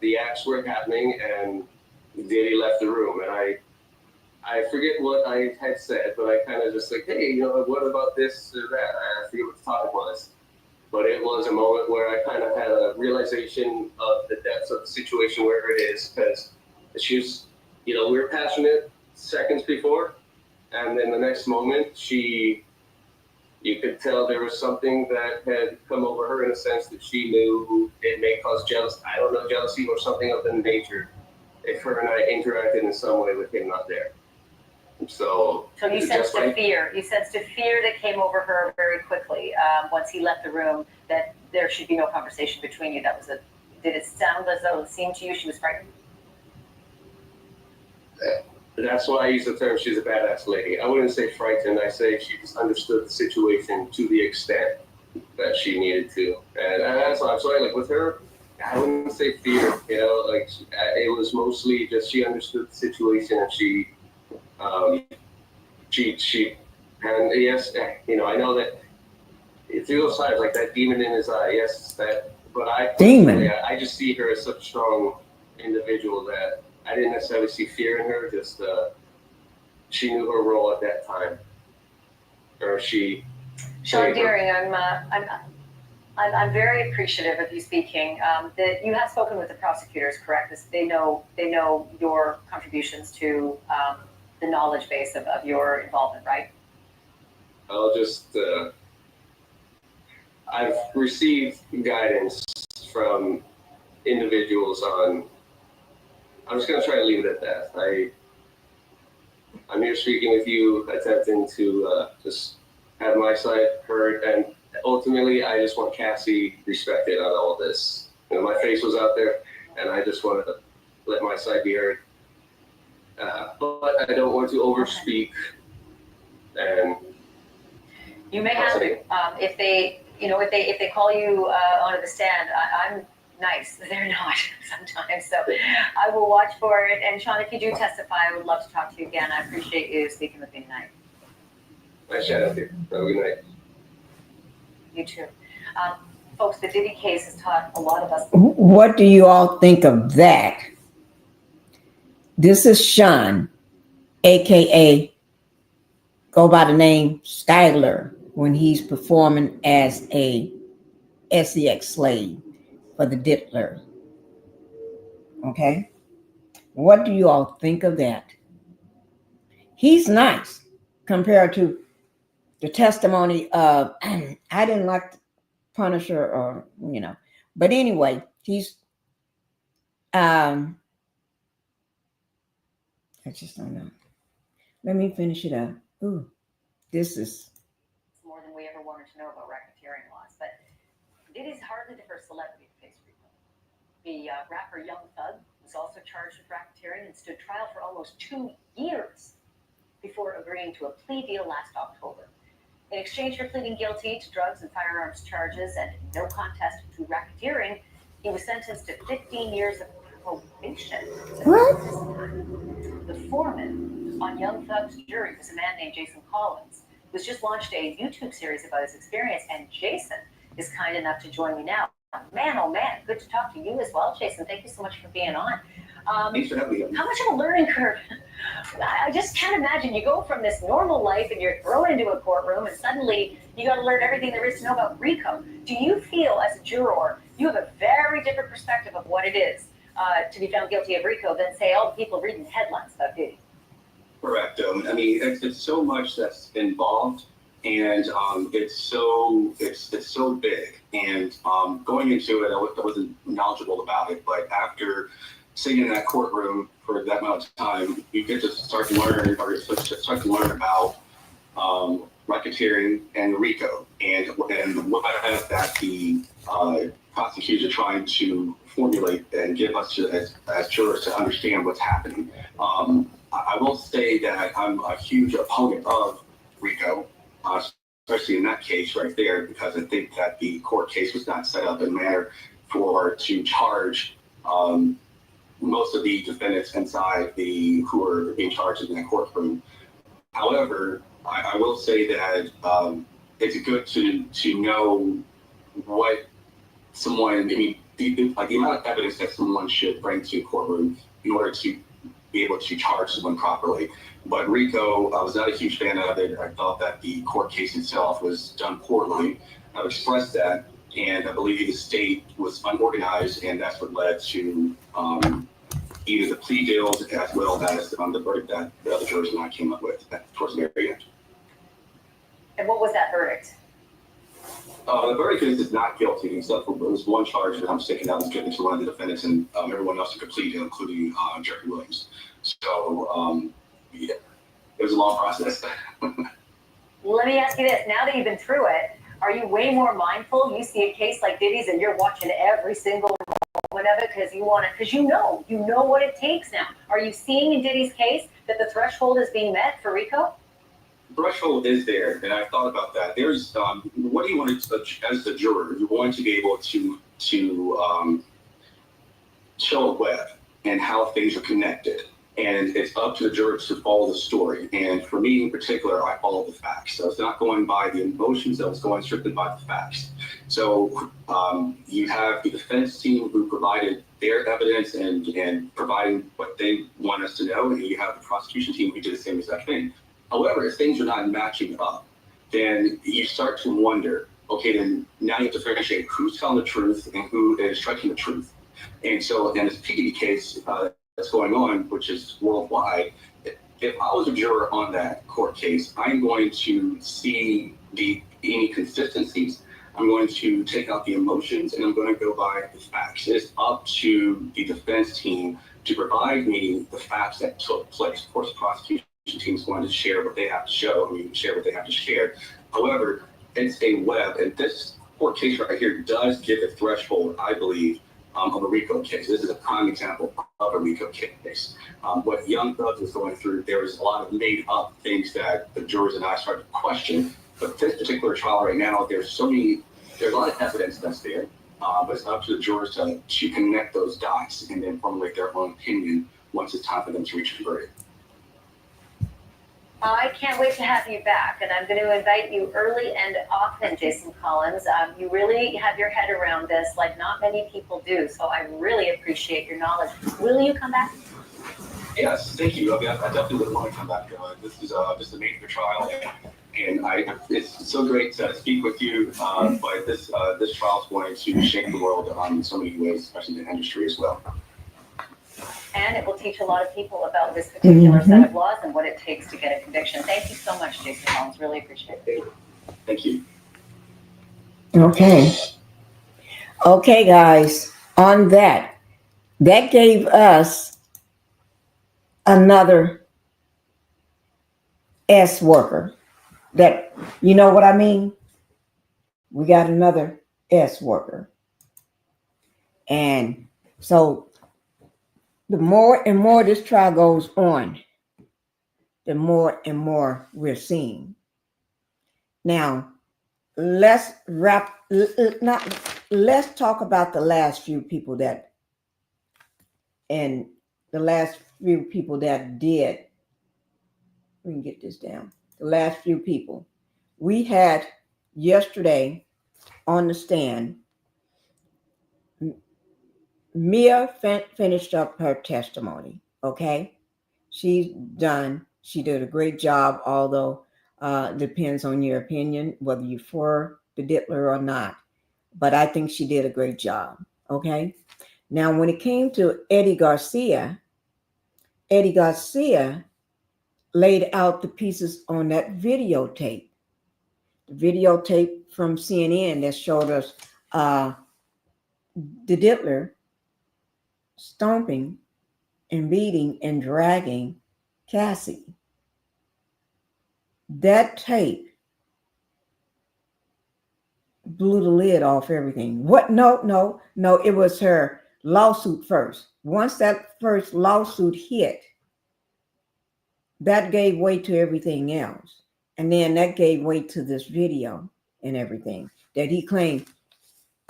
the acts were happening and Diddy left the room, and I forget what I had said, but I kind of just like, hey, what about this or that? I forget what the topic was. But it was a moment where I kind of had a realization of the depths of the situation, wherever it is, because she was, we were passionate seconds before, and then the next moment, you could tell there was something that had come over her in a sense that she knew it may cause jealousy or something of the nature if her and I interacted in some way with him not there. So you sensed a fear. You sensed a fear that came over her very quickly once he left the room, that there should be no conversation between you. Did it sound as though it seemed to you she was frightened? That's why I use the term she's a badass lady. I wouldn't say frightened. I say she just understood the situation to the extent that she needed to. And that's why I'm sorry, like with her, I wouldn't say fear, it was mostly just she understood the situation and she and yes, I know that through those times, like that demon in his eye, but I just see her as such a strong individual that I didn't necessarily see fear in her, just she knew her role at that time. Or she... Sean Deering, I'm very appreciative of you speaking. That you have spoken with the prosecutors, correct? They know your contributions to the knowledge base of your involvement, right? I'll just... I've received guidance from individuals on I'm just going to try to leave it at that. I'm here speaking with you, attempting to just have my side heard, and ultimately, I just want Cassie respected on all this. You know, my face was out there, and I just want to let my side be heard. But I don't want to overspeak. And you may have to, if they call you onto the stand. I'm nice. They're not sometimes, so I will watch for it. And Sean, if you do testify, I would love to talk to you again. I appreciate you speaking with me tonight. Nice chatting with you. Have a good night. You too. Folks, the Diddy case has taught a lot of us. What do you all think of that? This is Sean, aka go by the name Skyler, when he's performing as a SEX slave for the Diddler. Okay? What do you all think of that? He's nice compared to the testimony of, I didn't like the Punisher, or, but anyway, he's, I just don't know. Let me finish it up. Ooh, this is more than we ever wanted to know about racketeering laws, but Diddy's hardly the first celebrity to face RICO. The rapper Young Thug was also charged with racketeering and stood trial for almost 2 years before agreeing to a plea deal last October. In exchange for pleading guilty to drugs and firearms charges and no contest to racketeering, he was sentenced to 15 years of probation. what? The foreman on Young Thug's jury was a man named Jason Collins, who's just launched a YouTube series about his experience, and Jason is kind enough to join me now. Man, oh man, good to talk to you as well, Jason. Thank you so much for being on. Thanks for having me. How much of a learning curve? I just can't imagine. You go from this normal life and you're thrown into a courtroom and suddenly you got to learn everything there is to know about RICO. Do you feel, as a juror, you have a very different perspective of what it is to be found guilty of RICO than, say, all the people reading headlines about Diddy? Correct. I mean, it's so much that's involved, and it's so big. And going into it, I wasn't knowledgeable about it, but after sitting in that courtroom for that amount of time, you get to start to learn about racketeering and RICO and what that the prosecutors are trying to formulate and give us as jurors to understand what's happening. I will say that I'm a huge opponent of RICO, especially in that case right there, because I think that the court case was not set up in a manner to charge most of the defendants inside who are being charged in that courtroom. However, I will say that it's good to know what someone, I mean, the amount of evidence that someone should bring to a courtroom in order to be able to charge someone properly. But RICO, I was not a huge fan of it. I thought that the court case itself was done poorly. I've expressed that, and I believe the state was unorganized, and that's what led to either the plea deals as well as the verdict that the other jurors and I came up with towards the very end. And what was that verdict? The verdict is not guilty, except for there was one charge that I'm sticking out as given to one of the defendants, and everyone else took a plea deal, including Jeffrey Williams. So, yeah, it was a long process. Let me ask you this. Now that you've been through it, are you way more mindful? You see a case like Diddy's and you're watching every single moment of it because you want it, because you know what it takes now. Are you seeing in Diddy's case that the threshold is being met for RICO? Threshold is there, and I thought about that. There's what do you want to, as the juror, you want to be able to show a web and how things are connected, and it's up to the jurors to follow the story. And for me in particular, I follow the facts. So it's not going by the emotions; I was going strictly by the facts. So you have the defense team who provided their evidence and providing what they want us to know, and you have the prosecution team who did the same exact thing. However, if things are not matching up, then you start to wonder, okay, then now you have to differentiate who's telling the truth and who is stretching the truth. And so in this Pinkie case that's going on, which is worldwide, if I was a juror on that court case, I'm going to see any inconsistencies. I'm going to take out the emotions and I'm going to go by the facts. It's up to the defense team to provide me the facts that took place. Of course, the prosecution team is going to share what they have to show. Share what they have to share. However, it's a web, and this court case right here does give a threshold, I believe, of a RICO case. This is a prime example of a RICO case. What Young Thug was going through, there was a lot of made up things that the jurors and I started to question. But this particular trial right now, there's a lot of evidence that's there. But it's up to the jurors to connect those dots and then formulate their own opinion once it's time for them to reach a verdict. I can't wait to have you back, and I'm going to invite you early and often, Jason Collins. You really have your head around this like not many people do, so I really appreciate your knowledge. Will you come back? Yes, thank you. I definitely would want to come back. This is just a major trial, and it's so great to speak with you. But this trial is going to shake the world in so many ways, especially the industry as well. And it will teach a lot of people about this particular set of laws and what it takes to get a conviction. Thank you so much, Jason Collins. Really appreciate it. Thank you. Okay. Okay, guys. On that gave us another S worker. That, you know what I mean? We got another S worker. And so the more and more this trial goes on, the more and more we're seeing. Now, let's talk about the last few people that did. We can get this down. The last few people. We had yesterday on the stand, Mia finished up her testimony, okay? She's done. She did a great job, although depends on your opinion, whether you're for the Diddler or not. But I think she did a great job, okay? Now, when it came to Eddie Garcia laid out the pieces on that videotape. The videotape from CNN that showed us the Diddler stomping and beating and dragging Cassie. That tape blew the lid off everything. What? No. It was her lawsuit first. Once that first lawsuit hit, that gave way to everything else. And then that gave way to this video and everything that he claimed.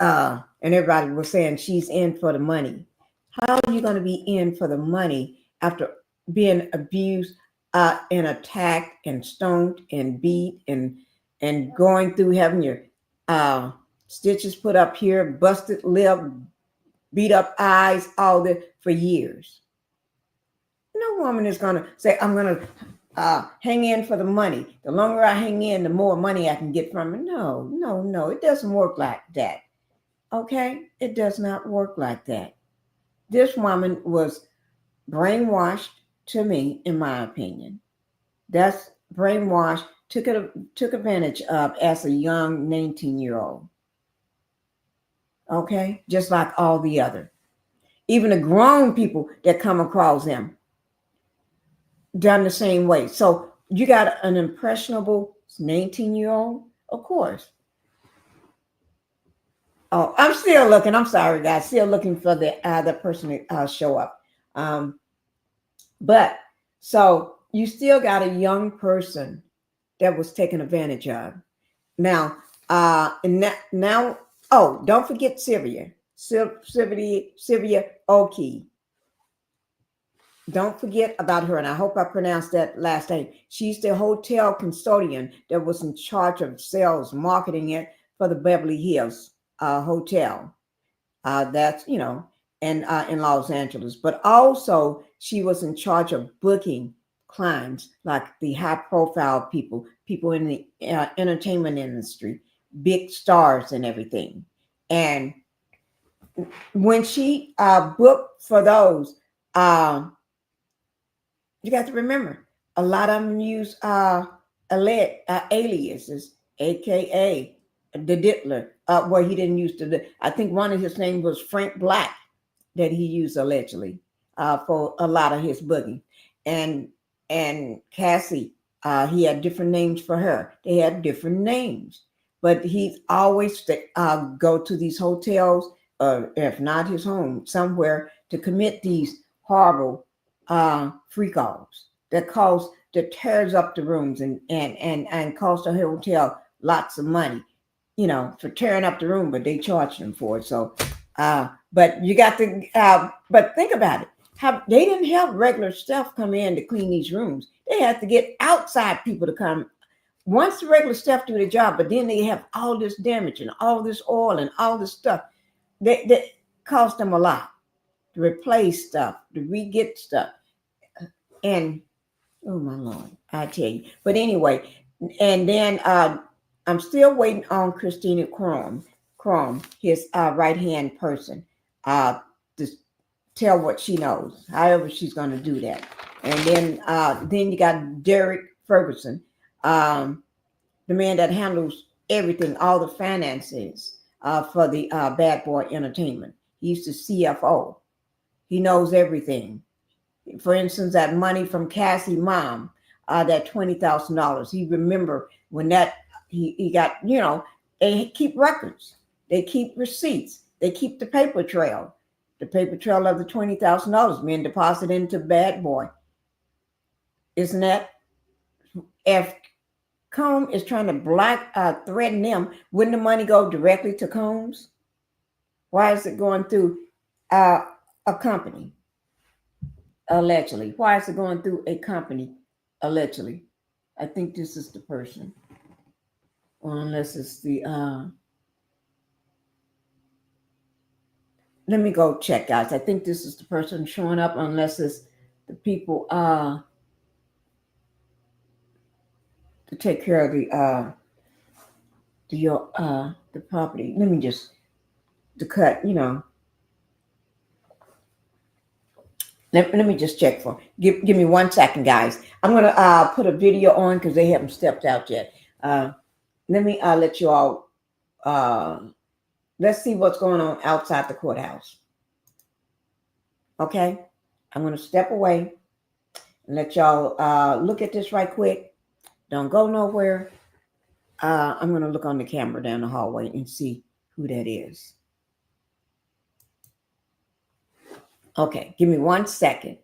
And everybody was saying she's in for the money. How are you going to be in for the money after being abused and attacked and stoned and beat and going through having your stitches put up here, busted lip, beat up eyes, all that for years? No woman is going to say, I'm going to hang in for the money. The longer I hang in, the more money I can get from it. No. It doesn't work like that. Okay? It does not work like that. This woman was brainwashed, to me, in my opinion. That's brainwashed, took advantage of as a young 19-year-old. Okay? Just like all the other. Even the grown people that come across them done the same way. So you got an impressionable 19-year-old, of course. Oh, I'm still looking. I'm sorry, guys. Still looking for the person to show up. But so you still got a young person that was taken advantage of. Now, oh, don't forget Sylvia Oki. Don't forget about her, and I hope I pronounced that last name. She's the hotel custodian that was in charge of sales, marketing it for the Beverly Hills hotel. That's, and in Los Angeles. But also, she was in charge of booking clients, like the high-profile people in the entertainment industry, big stars and everything. And when she booked for those, you got to remember, a lot of them use aliases, aka the Diddler. Well, he didn't use I think one of his names was Frank Black that he used allegedly. for a lot of his booking. And Cassie, he had different names for her. They had different names, but he always go to these hotels, if not his home, somewhere to commit these horrible free calls that tears up the rooms and cost the hotel lots of money, for tearing up the room, but they charge them for it. So, but you got to, but think about it. They didn't have regular staff come in to clean these rooms. They had to get outside people to come. Once the regular staff do their job, but then they have all this damage and all this oil and all this stuff. That cost them a lot to replace stuff, to re-get stuff. And, oh my Lord, I tell you. But anyway, and then I'm still waiting on Christina Crum, his right-hand person, to tell what she knows, however she's going to do that. And then you got Derek Ferguson, the man that handles everything, all the finances for the Bad Boy Entertainment. He's the CFO. He knows everything. For instance, that money from Cassie mom, that $20,000. He remember when that he got, they keep records, they keep receipts, they keep the paper trail. The paper trail of the $20,000 being deposited into Bad Boy. Isn't that? If Combs is trying to threaten them, wouldn't the money go directly to Combs? Why is it going through a company? Allegedly. Why is it going through a company? Allegedly. I think this is the person. Or unless it's the let me go check, guys. I think this is the person showing up, unless it's the people to take care of the property. Let me just the cut, Let me just check for. Give me 1 second, guys. I'm gonna put a video on because they haven't stepped out yet. Let me let you all. Let's see what's going on outside the courthouse. Okay, I'm gonna step away and let y'all look at this right quick. Don't go nowhere. I'm gonna look on the camera down the hallway and see who that is. Okay, give me 1 second.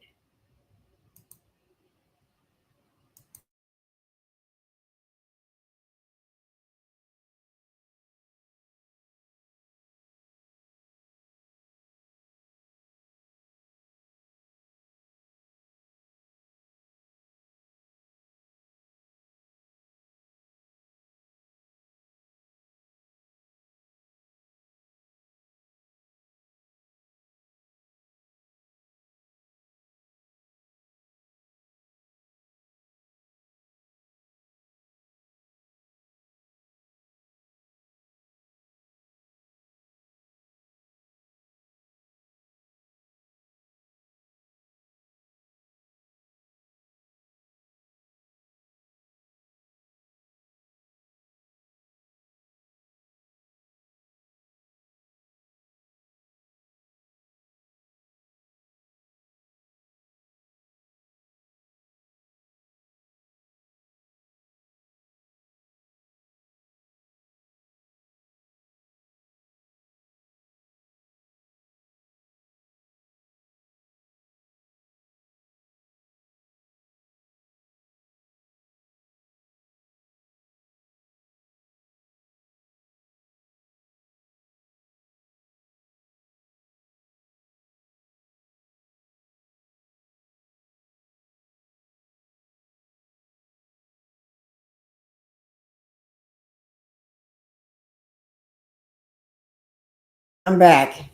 I'm back.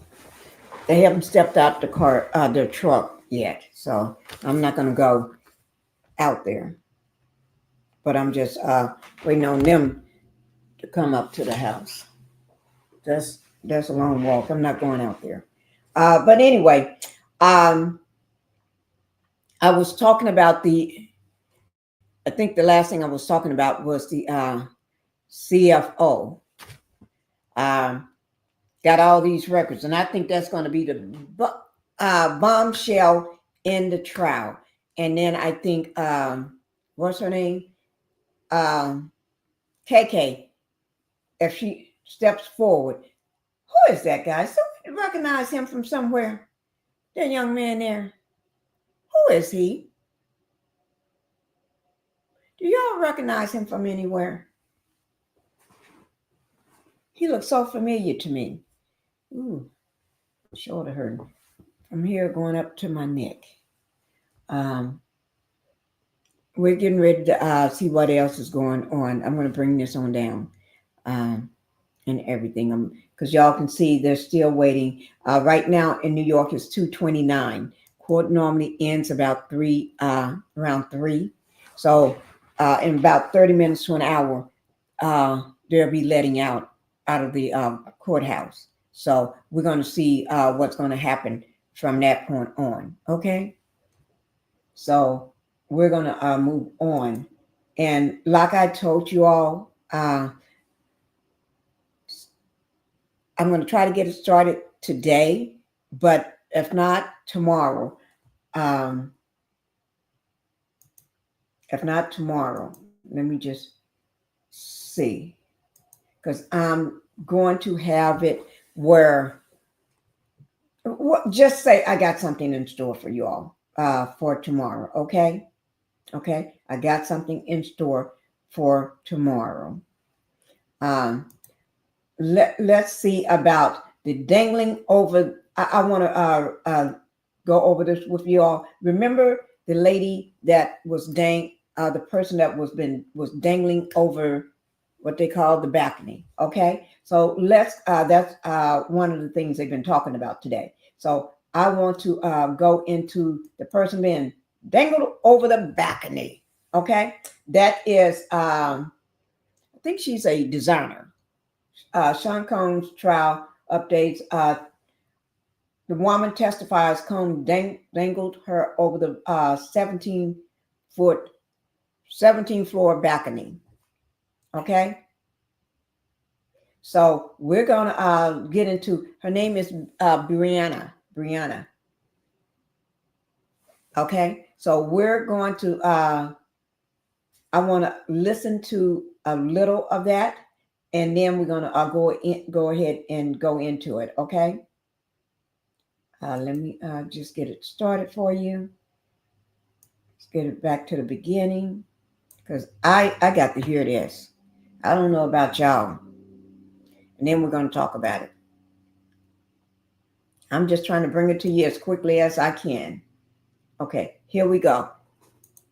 They haven't stepped out their truck yet, so I'm not gonna go out there. But I'm just waiting on them to come up to the house. That's a long walk. I'm not going out there. But anyway, I was talking about I think the last thing I was talking about was the CFO. Got all these records, and I think that's going to be the bombshell in the trial. And then I think, what's her name? KK, if she steps forward. Who is that guy? Somebody recognize him from somewhere? That young man there. Who is he? Do y'all recognize him from anywhere? He looks so familiar to me. Ooh, shoulder hurting. From here going up to my neck. We're getting ready to see what else is going on. I'm going to bring this on down and everything. Because y'all can see they're still waiting. Right now in New York, it's 2:29. Court normally ends about around 3. So in about 30 minutes to an hour, they'll be letting out of the courthouse. So we're going to see what's going to happen from that point on. Okay. So we're going to move on. And like I told you all, I'm going to try to get it started today, but if not tomorrow, let me just see, because I'm going to have it where, just say I got something in store for you all for tomorrow. Okay. I got something in store for tomorrow. Let's see about the dangling over. I want to go over this with you all. Remember the lady that was the person that was dangling over what they call the balcony. Okay, so that's one of the things they've been talking about today. So I want to go into the person being dangled over the balcony. Okay, that is I think she's a designer. Sean Combs trial updates. The woman testifies Combs dangled her over the 17-floor balcony. Okay. So we're going to get into, her name is Bryana. Okay. So we're going to, I want to listen to a little of that, and then we're going to go ahead and go into it. Okay. Let me just get it started for you. Let's get it back to the beginning, because I got to hear this. I don't know about y'all. And then we're going to talk about it. I'm just trying to bring it to you as quickly as I can. Okay, here we go.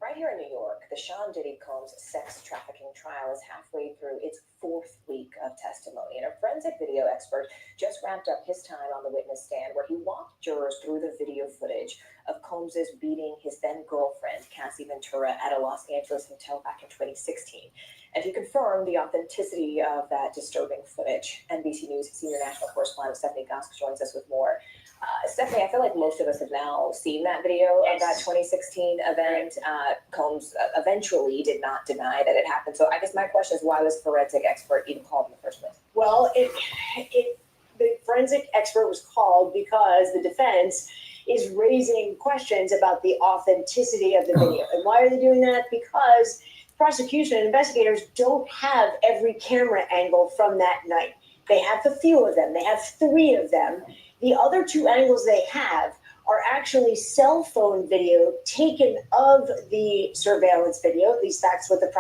Right here in New York, the Sean Diddy Combs sex trafficking trial is halfway through its 4th week of testimony. And a forensic video expert just wrapped up his time on the witness stand, where he walked jurors through the video footage of Combs's beating his then girlfriend, Cassie Ventura, at a Los Angeles hotel back in 2016. And to confirm the authenticity of that disturbing footage, NBC News senior national correspondent Stephanie Gosk joins us with more. Stephanie, I feel like most of us have now seen that video of that 2016 event. Combs eventually did not deny that it happened. So I guess my question is, why was forensic expert even called in the first place? Well, the forensic expert was called because the defense is raising questions about the authenticity of the video. And why are they doing that? Because prosecution and investigators don't have every camera angle from that night. They have a few of them. They have 3 of them. The other 2 angles they have are actually cell phone video taken of the surveillance video. At least that's what the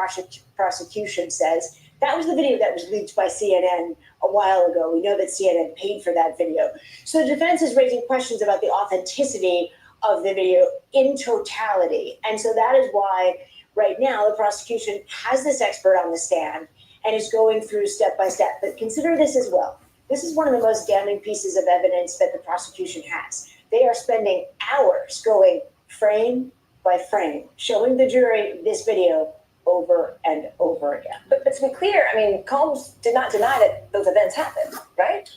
prosecution says. That was the video that was leaked by CNN a while ago. We know that CNN paid for that video. So the defense is raising questions about the authenticity of the video in totality. And so that is why right now the prosecution has this expert on the stand and is going through step by step. But consider this as well. This is one of the most damning pieces of evidence that the prosecution has. They are spending hours going frame by frame, showing the jury this video over and over again. But to be clear, I mean, Combs did not deny that those events happened, right?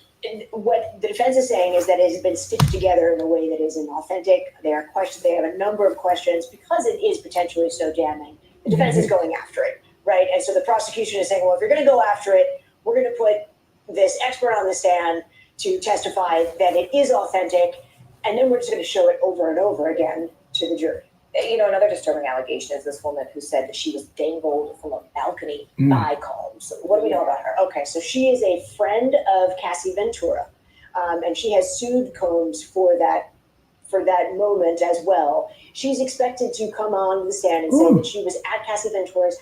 What the defense is saying is that it has been stitched together in a way that is inauthentic. They have a number of questions because it is potentially so damning. The defense is going after it, right? And so the prosecution is saying, well, if you're going to go after it, we're going to put this expert on the stand to testify that it is authentic. And then we're just going to show it over and over again to the jury. You know, another disturbing allegation is this woman who said that she was dangled from a balcony by Combs. What do we know about her? Okay, so she is a friend of Cassie Ventura, and she has sued Combs for that moment as well. She's expected to come on the stand and say that she was at Cassie Ventura's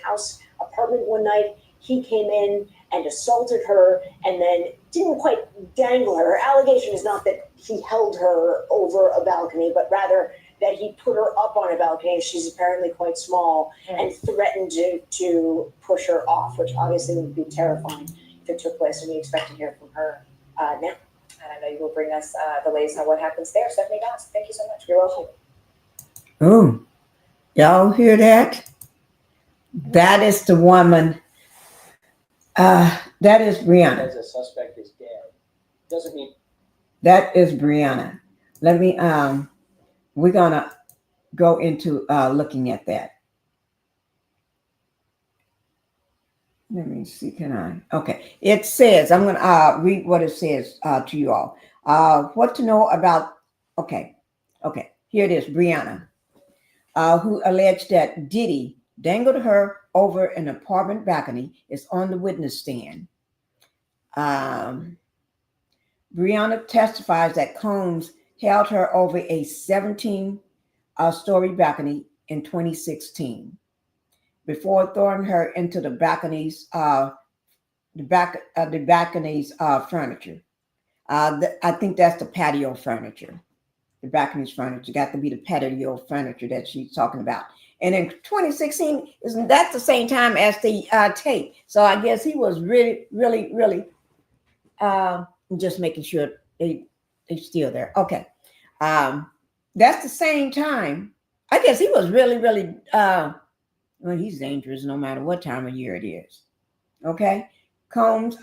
apartment one night. He came in and assaulted her and then didn't quite dangle her. Her allegation is not that he held her over a balcony, but rather that he put her up on a balcony. She's apparently quite small, and threatened to push her off, which obviously would be terrifying if it took place, and we expect to hear from her now. And I know you will bring us the latest on what happens there. Stephanie Goss, thank you so much. You're welcome. Oh, y'all hear that? That is the woman. That is Bryana. As a suspect is dead, doesn't mean That is Bryana. Let me, we're gonna go into looking at that. Let me see, can I? Okay, it says, I'm gonna read what it says to you all. What to know about, okay, here it is, Bryana, who alleged that Diddy dangled her over an apartment balcony, is on the witness stand. Bryana testifies that Combs held her over a 17-story balcony in 2016 before throwing her into the balcony's furniture. I think that's the patio furniture. The balcony's furniture got to be the patio furniture that she's talking about. And in 2016, isn't that the same time as the tape? So I guess he was really just making sure they're still there. Okay. That's the same time. I guess he was really, well, he's dangerous no matter what time of year it is. Okay. Combs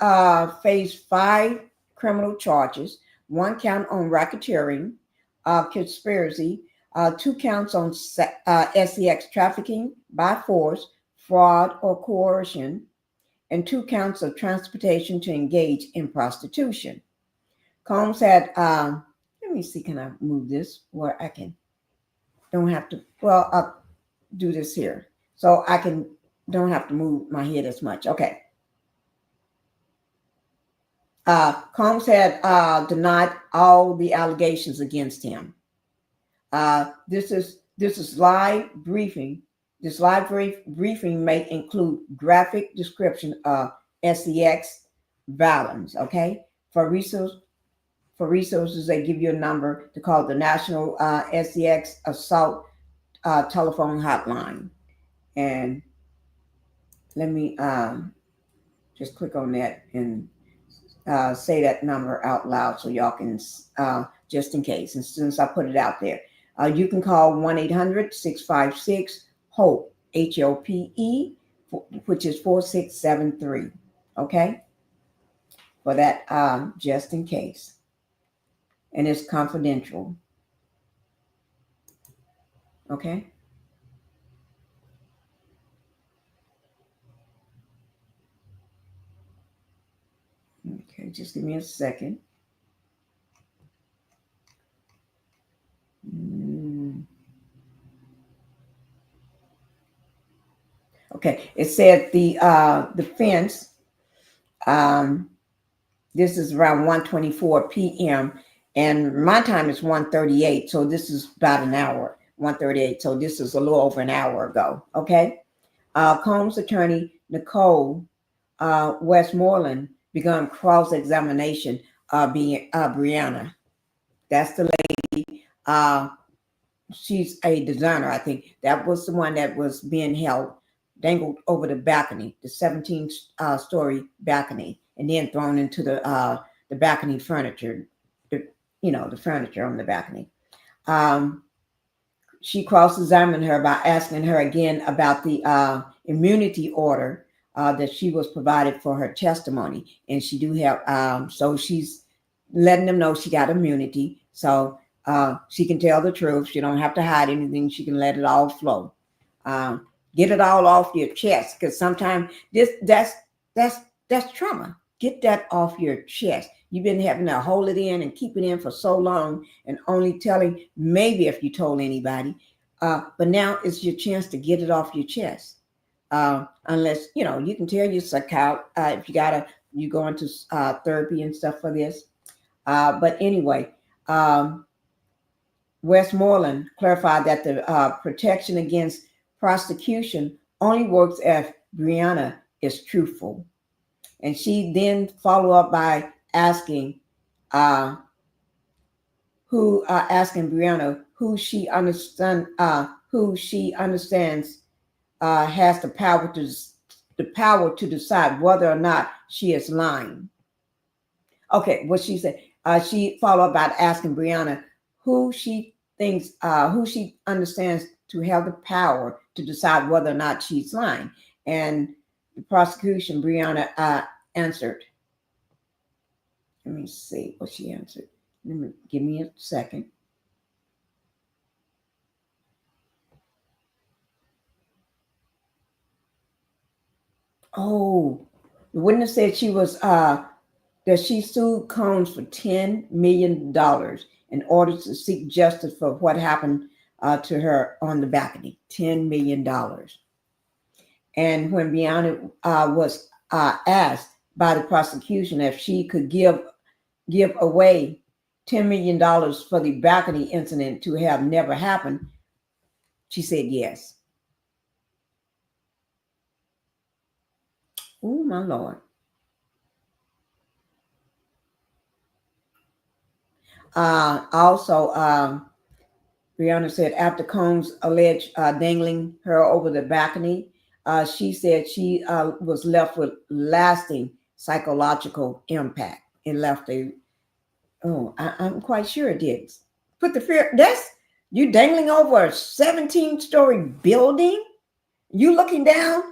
faced 5 criminal charges, 1 count on racketeering, conspiracy, 2 counts on sex trafficking by force, fraud, or coercion, and 2 counts of transportation to engage in prostitution. Combs had, let me see, can I move this where I don't have to, well, I'll do this here. So I don't have to move my head as much. Okay. Combs had denied all the allegations against him. This is live briefing. This live briefing may include graphic description of sex violence. Okay, for resources, they give you a number to call the National sex Assault telephone hotline. And let me just click on that and say that number out loud so y'all can, just in case. And since I put it out there, you can call 1-800-656-HOPE, HOPE, which is 4673. Okay, for that, just in case. And it's confidential. Okay. Okay, just give me a second. Okay, it said the defense, this is around 1:24 p.m. and my time is 1:38, so this is about an hour, 1:38, so this is a little over an hour ago. Okay, Combs' attorney Nicole Westmoreland began cross-examination of Bryana. That's the lady. She's a designer, I think. That was the one that was being held, dangled over the balcony, the 17-story balcony, and then thrown into the balcony furniture, the furniture on the balcony. She cross-examined her by asking her again about the immunity order that she was provided for her testimony. And she do have, so she's letting them know she got immunity. So she can tell the truth. She don't have to hide anything. She can let it all flow. Get it all off your chest, because sometimes that's trauma. Get that off your chest. You've been having to hold it in and keep it in for so long and only telling maybe if you told anybody. But now it's your chance to get it off your chest. Unless, you can tell your psychiatrist if you go into therapy and stuff for this. But anyway, Westmoreland clarified that the protection against prosecution only works if Bryana is truthful. And she then followed up by asking Bryana who she understands has the power to decide whether or not she is lying. Okay, what she said, she followed up by asking Bryana who she understands to have the power to decide whether or not she's lying. And the prosecution, Bryana answered. Let me see what she answered. Give me a second. Oh, the witness said she was that she sued Combs for $10 million in order to seek justice for what happened to her on the balcony. $10 million. And when Bryana was asked by the prosecution if she could give away $10 million for the balcony incident to have never happened, she said yes. Oh, my Lord. Also, Bryana said after Combs alleged dangling her over the balcony, she said she was left with lasting psychological impact. It left I'm quite sure it did. Put the fear, that's you dangling over a 17-story building. You looking down,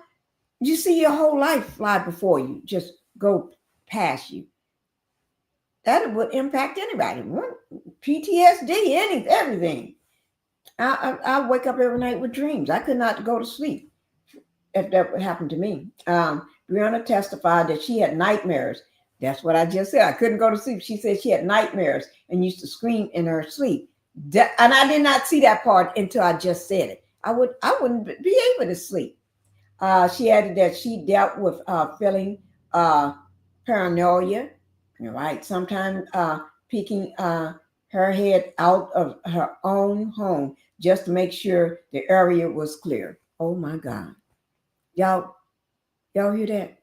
you see your whole life fly before you, just go past you. That would impact anybody. PTSD, everything. I wake up every night with dreams. I could not go to sleep if that would happen to me. Bryana testified that she had nightmares. That's what I just said. I couldn't go to sleep. She said she had nightmares and used to scream in her sleep. And I did not see that part until I just said it. I wouldn't be able to sleep. She added that she dealt with feeling paranoia, right? Sometimes peeking her head out of her own home just to make sure the area was clear. Oh my God. Y'all hear that?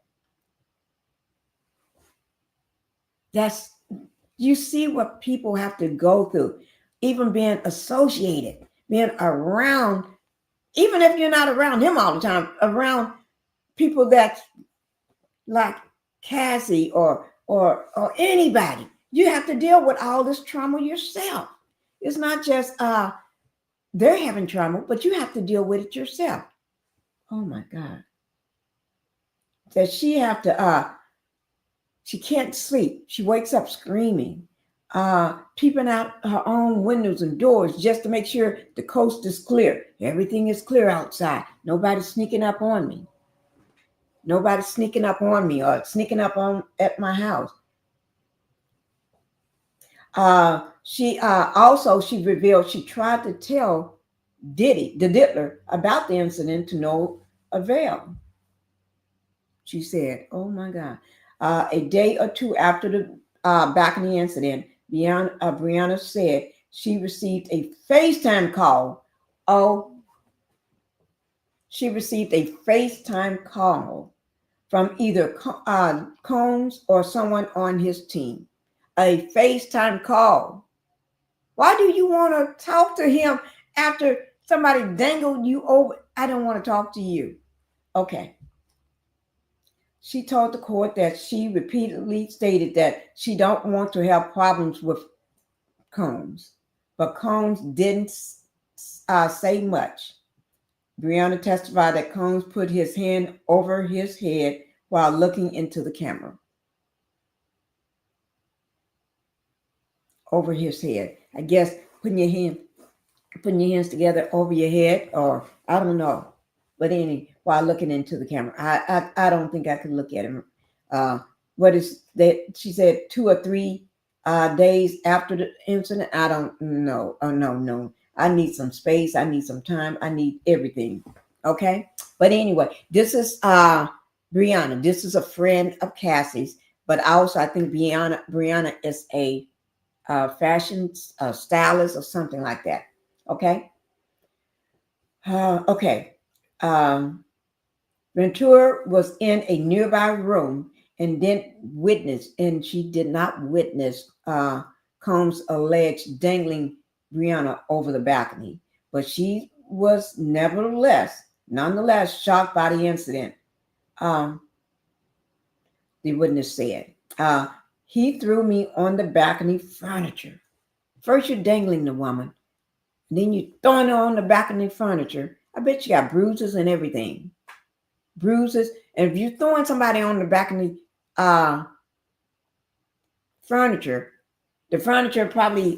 You see what people have to go through, even being associated, being around, even if you're not around him all the time, around people that like Cassie or anybody. You have to deal with all this trauma yourself. It's not just they're having trauma, but you have to deal with it yourself. Oh my God. That she have to she can't sleep. She wakes up screaming, peeping out her own windows and doors just to make sure the coast is clear. Everything is clear outside. Nobody's sneaking up on me. Nobody's sneaking up on me or sneaking up at my house. She revealed she tried to tell Diddy, the diddler, about the incident to no avail. She said, oh my God. A day or two after the balcony incident, Bryana said she received a FaceTime call. Oh, she received a FaceTime call from either Combs or someone on his team. A FaceTime call. Why do you want to talk to him after somebody dangled you over? I don't want to talk to you. Okay. She told the court that she repeatedly stated that she don't want to have problems with Combs, but Combs didn't say much. Bryana testified that Combs put his hand over his head while looking into the camera. Over his head. I guess putting your hands together over your head, or I don't know. But while looking into the camera. I don't think I could look at him what is that? She said 2 or 3 days after the incident. I don't know. Oh, no. I need some space. I need some time. I need everything. Okay. But anyway, this is Bryana. This is a friend of Cassie's, but also I think Bryana is a fashion stylist or something like that. Okay. Okay. Ventura was in a nearby room and she did not witness Combs' alleged dangling Bryana over the balcony, but she was nonetheless shocked by the incident. The witness said, he threw me on the balcony furniture. First you're dangling the woman, then you're throwing her on the balcony furniture. I bet you got bruises and everything. Bruises. And if you're throwing somebody on the balcony furniture, the furniture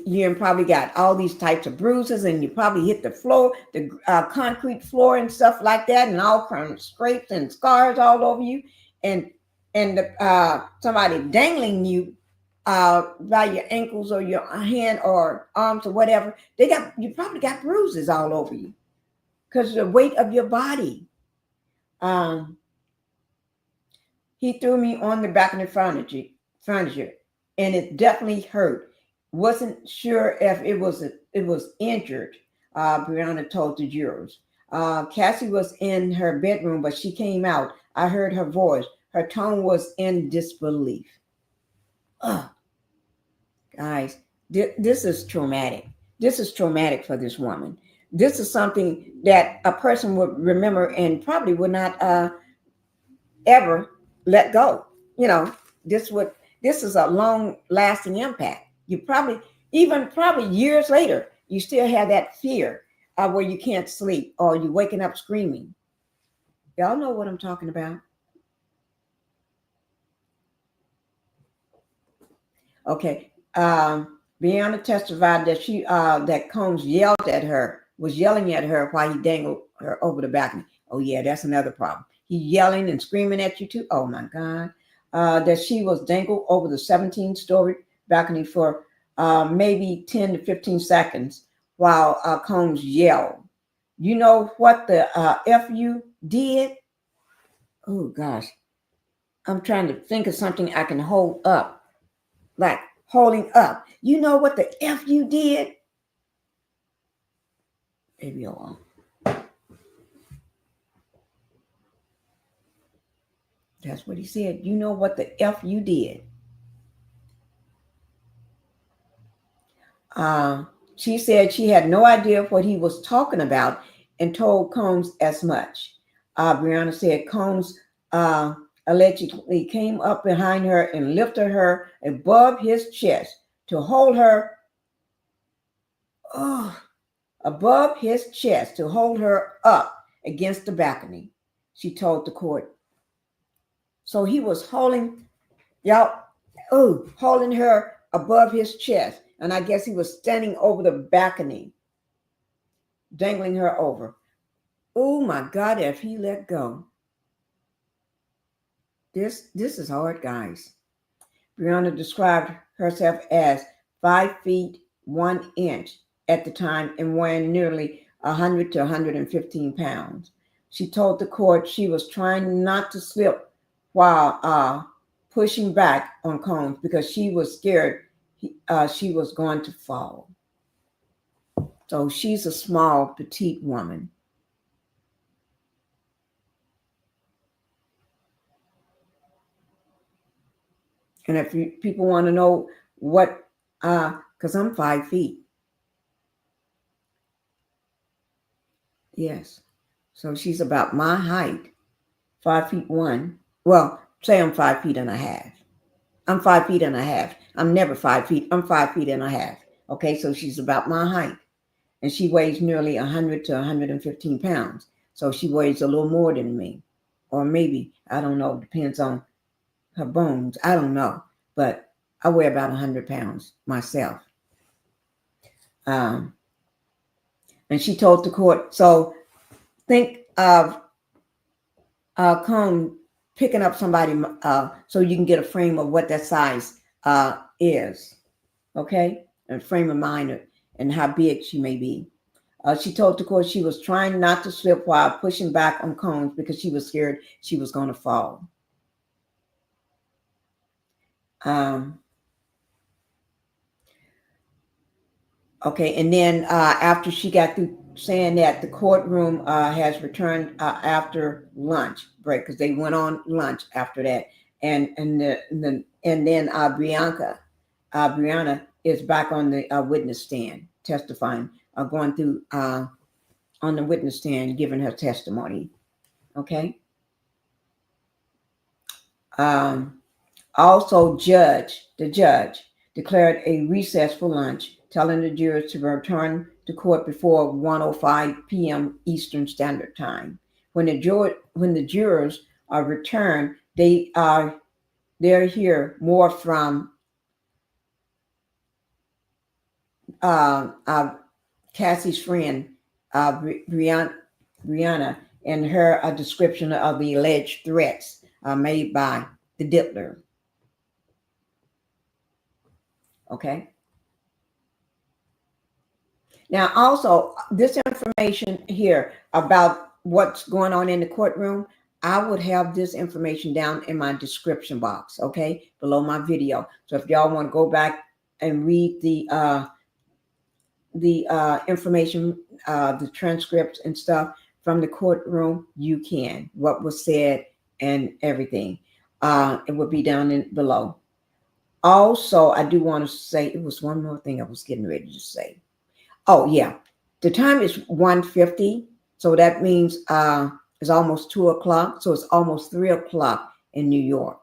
you probably got all these types of bruises, and you probably hit the floor, the concrete floor and stuff like that, and all kinds of scrapes and scars all over you, and somebody dangling you by your ankles or your hand or arms or whatever. You probably got bruises all over you because of the weight of your body. He threw me on the back of the furniture, and it definitely hurt. Wasn't sure if it was injured. Bryana told the jurors. Cassie was in her bedroom, but she came out. I heard her voice. Her tone was in disbelief. Guys, this is traumatic. This is traumatic for this woman. This is something that a person would remember and probably would not ever let go. You know, this is a long-lasting impact. You probably years later, you still have that fear where you can't sleep or you're waking up screaming. Y'all know what I'm talking about. Okay. Bryana testified that that Combs was yelling at her while he dangled her over the balcony. Oh yeah, that's another problem. He yelling and screaming at you too. Oh my God. That she was dangled over the 17-story balcony for maybe 10 to 15 seconds while Combs yelled. You know what the F you did? Oh gosh. I'm trying to think of something I can hold up. Like holding up. You know what the F you did? Maybe hold on. That's what he said. You know what the F you did? She said she had no idea what he was talking about and told Combs as much. Bryana said Combs allegedly came up behind her and lifted her above his chest to hold her above his chest to hold her up against the balcony, she told the court. So he was holding her above his chest. And I guess he was standing over the balcony, dangling her over. Oh my God, if he let go. This is hard, guys. Bryana described herself as 5 feet 1 inch at the time and weighing nearly 100 to 115 pounds. She told the court she was trying not to slip while pushing back on Combs because she was scared she was going to fall. So she's a small, petite woman. And if people want to know what, because I'm 5 feet. Yes. So she's about my height, 5 feet 1. Well, say I'm 5 feet and a half. I'm 5 feet and a half. I'm never 5 feet. I'm 5 feet and a half. Okay, so she's about my height. And she weighs nearly 100 to 115 pounds. So she weighs a little more than me. Or maybe, I don't know, depends on her bones. I don't know. But I weigh about 100 pounds myself. And she told the court, so think of Combs picking up somebody so you can get a frame of what that size is. Okay, a frame of mind and how big she may be. She told the court she was trying not to slip while pushing back on Combs because she was scared she was going to fall. Okay, and then after she got through saying that, the courtroom has returned after lunch break because they went on lunch after that, and then Bryana is back on the witness stand testifying, going through on the witness stand giving her testimony. Okay. Also, the judge declared a recess for lunch, telling the jurors to return to court before 1:05 p.m. Eastern Standard Time. When the jurors are returned, they'll hear more from Cassie's friend, Bryana, and her description of the alleged threats made by the diddler. Okay. Now, also, this information here about what's going on in the courtroom, I would have this information down in my description box, okay, below my video. So if y'all want to go back and read the information, the transcripts and stuff from the courtroom, you can. What was said and everything. It will be down in below. Also, I do want to say, it was one more thing I was getting ready to say. Oh, yeah. The time is 1:50. So that means it's almost 2 o'clock. So it's almost 3 o'clock in New York.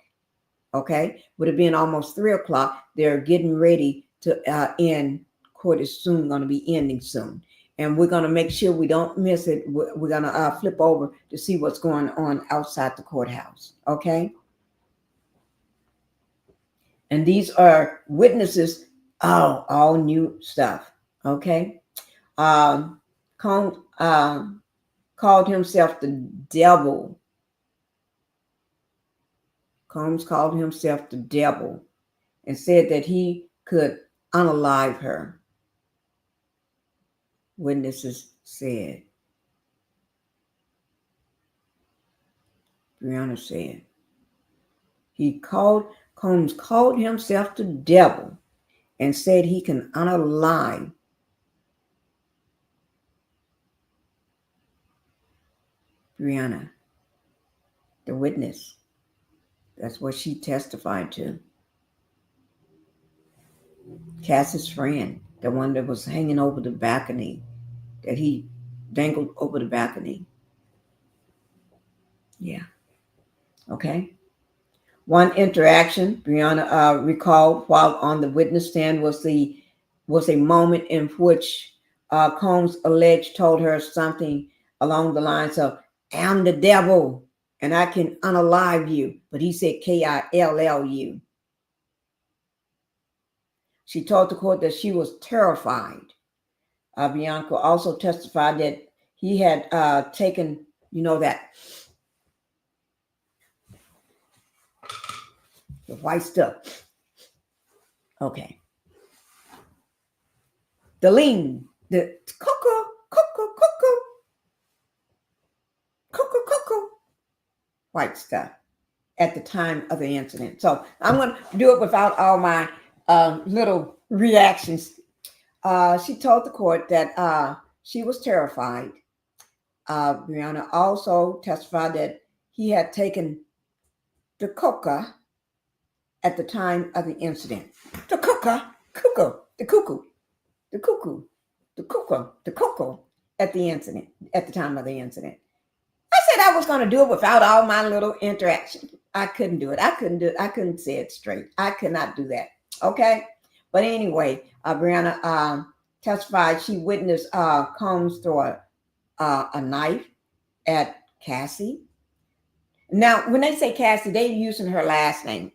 Okay. With it being almost 3 o'clock, they're getting ready to end. Court is soon going to be ending soon. And we're going to make sure we don't miss it. We're going to flip over to see what's going on outside the courthouse. Okay. And these are witnesses. Oh, all new stuff. Okay. Combs called himself the devil. Combs called himself the devil and said that he could unalive her. Witnesses said. Bryana said. Combs called himself the devil and said he can unalive Bryana, the witness. That's what she testified to. Cass's friend, the one that was hanging over the balcony, that he dangled over the balcony. Yeah. Okay. One interaction Bryana recalled while on the witness stand was a moment in which Combs alleged told her something along the lines of, "I'm the devil and I can unalive you." But he said KILLU. She told the court that she was terrified. Bianca also testified that he had taken, that the white stuff. Okay. The lean, the cuckoo, white stuff at the time of the incident. So I'm going to do it without all my little reactions. She told the court that she was terrified. Bryana also testified that he had taken the coca at the time of the incident. The cuckoo at the time of the incident. I said I was going to do it without all my little interaction. I couldn't do it. I couldn't say it straight. I could not do that. Okay. But anyway, Bryana testified she witnessed Combs throw a knife at Cassie. Now, when they say Cassie, they're using her last name,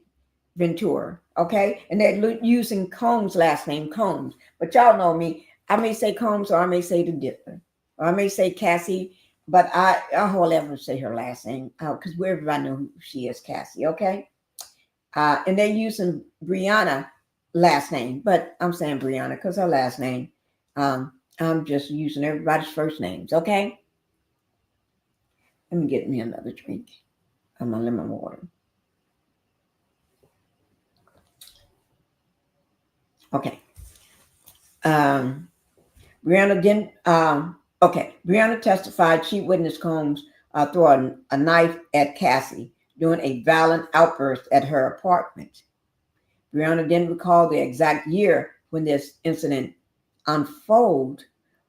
Ventura. Okay. And they're using Combs' last name, Combs. But y'all know me. I may say Combs or I may say the diddler. Or I may say Cassie but I will ever say her last name because everybody know who she is, Cassie. Okay, and they're using Bryana last name, but I'm saying Bryana because her last name. I'm just using everybody's first names. Okay, let me get me another drink of my lemon water. Okay. Bryana didn't. Bryana testified she witnessed Combs throw a knife at Cassie during a violent outburst at her apartment. Bryana didn't recall the exact year when this incident unfolded,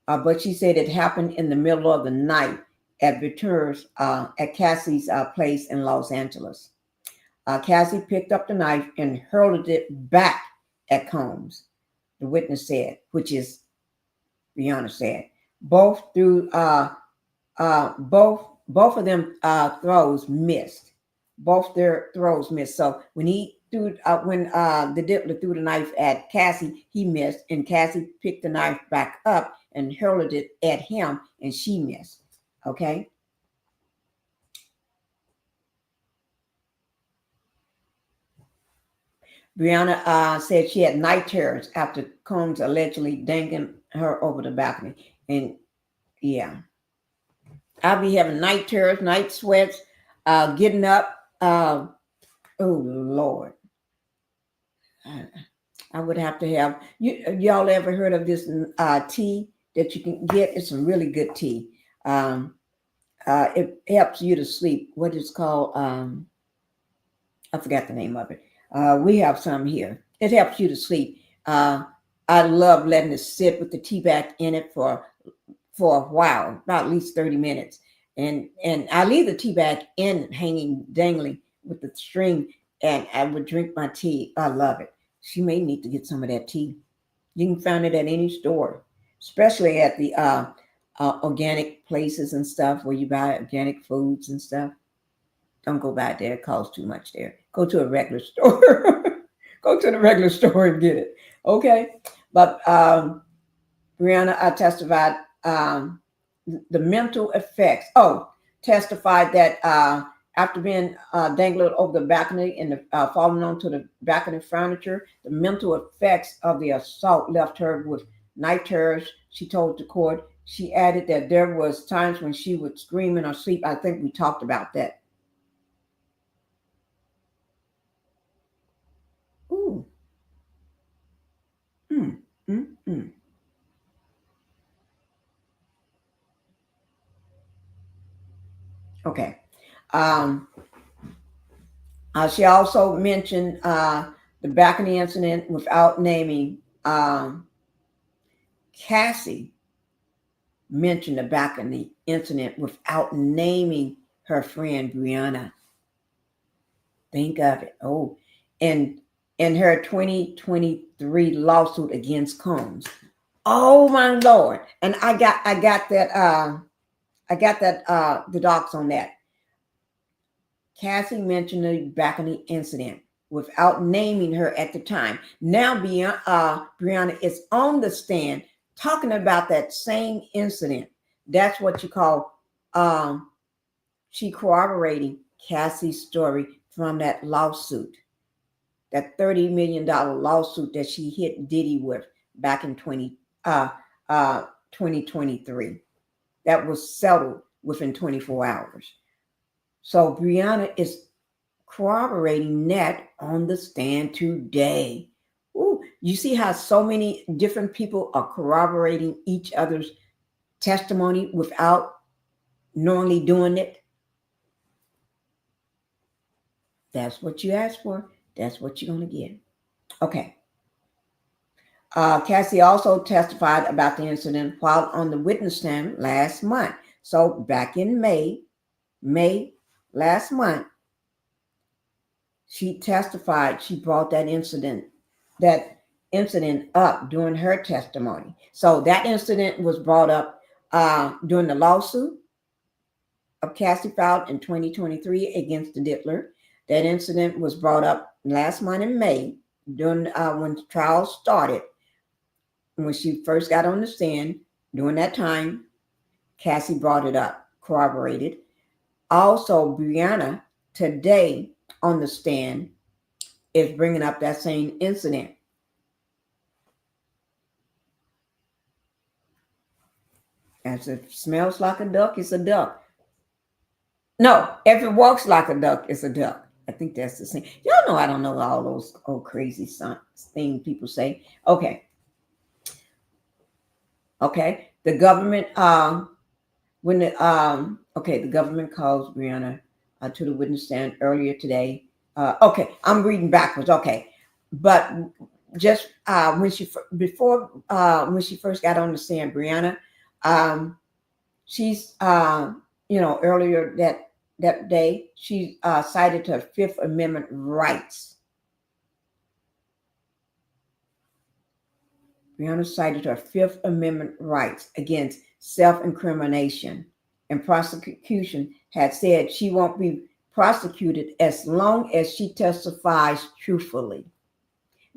but she said it happened in the middle of the night at Viturs at Cassie's place in Los Angeles. Cassie picked up the knife and hurled it back at Combs, the witness said, which is Bryana said. Both of them throws missed. Both their throws missed. So when the diddler threw the knife at Cassie, he missed, and Cassie picked the knife back up and hurled it at him, and she missed. Okay. Bryana said she had night terrors after Combs allegedly dangled her over the balcony. And yeah, I'll be having night terrors, night sweats, getting up. Oh, Lord. I would have to have, y'all ever heard of this tea that you can get? It's some really good tea. It helps you to sleep. What it's called? I forgot the name of it. We have some here. It helps you to sleep. I love letting it sit with the tea bag in it for a while, about at least 30 minutes. And I leave the tea bag in hanging, dangling with the string, and I would drink my tea. I love it. She may need to get some of that tea. You can find it at any store, especially at the organic places and stuff where you buy organic foods and stuff. Don't go by there. It costs too much there. Go to a regular store. Go to the regular store and get it. Okay. But Bryana testified the mental effects. Testified that after being dangled over the balcony and falling onto the balcony furniture, the mental effects of the assault left her with night terrors. She told the court. She added that there was times when she would scream in her sleep. I think we talked about that. Ooh. Okay. She also mentioned the balcony incident without naming. Cassie mentioned the balcony incident without naming her friend Bryana. Think of it. Oh, and in her 2023 lawsuit against Combs. Oh my Lord! And I got that. The docs on that. Cassie mentioned the balcony incident without naming her at the time. Now Bryana is on the stand talking about that same incident. That's what you call she corroborating Cassie's story from that lawsuit, that $30 million lawsuit that she hit Diddy with back in 2023. That was settled within 24 hours. So Bryana is corroborating that on the stand today. Ooh, you see how so many different people are corroborating each other's testimony without knowingly doing it? That's what you asked for. That's what you're going to get. Okay. Cassie also testified about the incident while on the witness stand last month. So back in May last month, she testified. She brought that incident up during her testimony. So that incident was brought up during the lawsuit of Cassie filed in 2023 against the diddler. That incident was brought up last month in May during when the trial started. When she first got on the stand, during that time, Cassie brought it up. corroborated. Also, Bryana today on the stand is bringing up that same incident. As it smells like a duck, it's a duck. No, if it walks like a duck, it's a duck. I think that's the same. Y'all know I don't know all those old crazy things people say. Okay. Okay. The government, the government calls Bryana to the witness stand earlier today. Okay, I'm reading backwards. Okay, but just when she first got on the stand, Bryana, she's earlier that day she cited her Fifth Amendment rights. Bryana cited her Fifth Amendment rights against self-incrimination, and prosecution had said she won't be prosecuted as long as she testifies truthfully.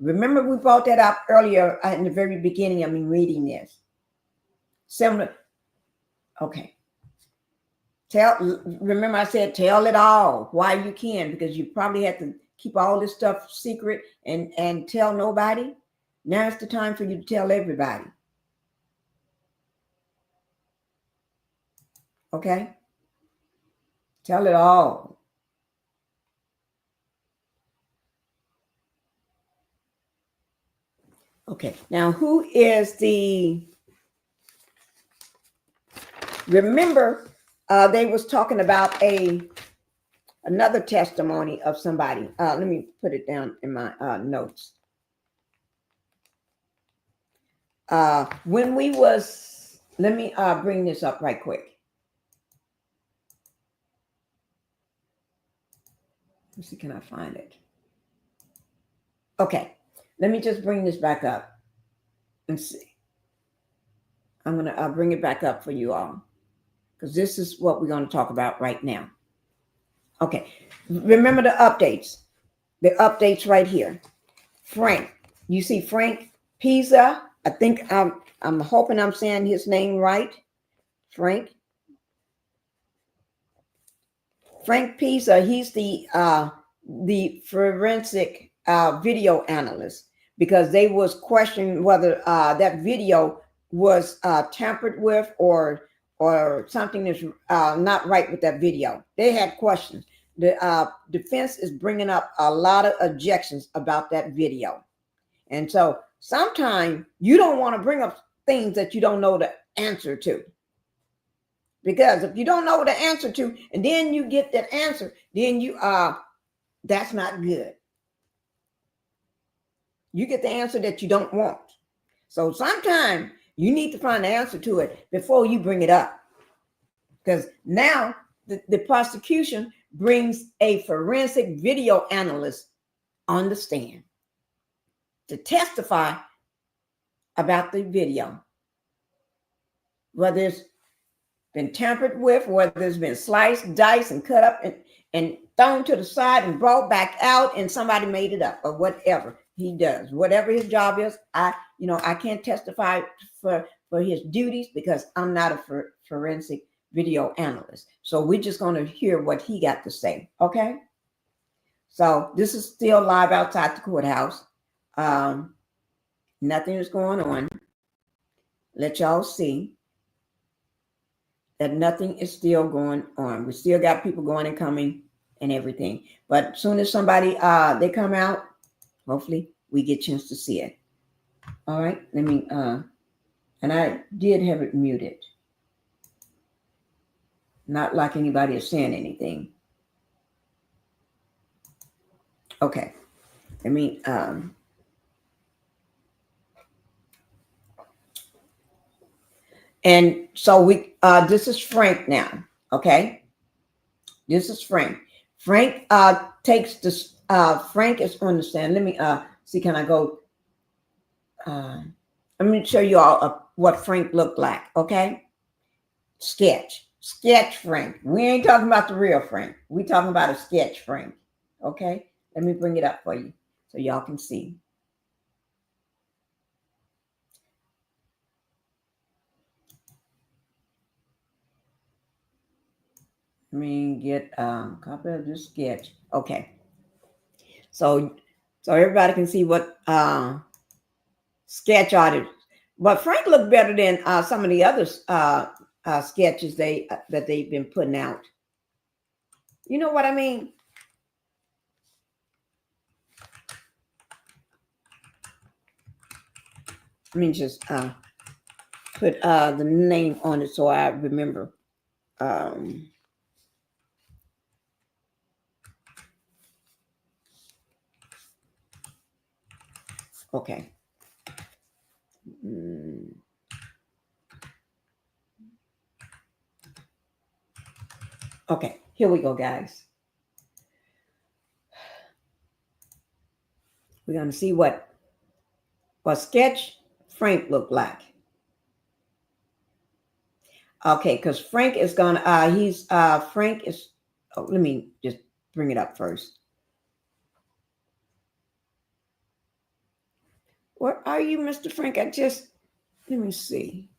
Remember, we brought that up earlier in the very beginning of me reading this. Similar. Okay. Remember I said tell it all while you can, because you probably have to keep all this stuff secret and tell nobody. Now it's the time for you to tell everybody. Okay? Tell it all. Okay. Now, who is the... Remember, they was talking about another testimony of somebody. Let me put it down in my notes. When we was... Let me bring this up right quick. Let's see, can I find it? Okay, let me just bring this back up and see. I'm gonna bring it back up for you all, because this is what we're going to talk about right now. Okay, remember the updates. The updates right here. Frank, you see Frank Piazza. I think I'm hoping I'm saying his name right. Frank Piazza. He's the forensic video analyst, because they was questioning whether that video was tampered with or something is not right with that video. They had questions. The defense is bringing up a lot of objections about that video. And so sometimes you don't want to bring up things that you don't know the answer to. Because if you don't know the answer to, and then you get that answer, then that's not good. You get the answer that you don't want. So sometimes you need to find the answer to it before you bring it up. Because now the prosecution brings a forensic video analyst on the stand to testify about the video. Whether it's been tampered with, whether it's been sliced, diced, and cut up and thrown to the side and brought back out, and somebody made it up, or whatever he does, whatever his job is. I can't testify for his duties because I'm not a forensic video analyst. So we're just going to hear what he got to say. Okay. So this is still live outside the courthouse. Nothing is going on. Let y'all see that nothing is still going on. We still got people going and coming and everything. But as soon as somebody they come out, hopefully we get a chance to see it. All right. Let me and I did have it muted. Not like anybody is saying anything. Okay. Let me and so we this is Frank now. Okay. This is Frank. Frank takes this Frank is on the stand. Let me see, can I go let me show you all what Frank looked like. Okay. Sketch Frank. We ain't talking about the real Frank. We talking about a sketch Frank. Okay. Let me bring it up for you so y'all can see. Let me get a copy of this sketch. Okay. So everybody can see what sketch artist. But Frank looked better than some of the other sketches that they've been putting out. You know what I mean? Let me just put the name on it so I remember. Okay. Okay, here we go, guys. We're gonna see what sketch Frank looked like. Okay, because Frank is gonna Frank is let me just bring it up first. Where are you, Mr. Frank? Let me see.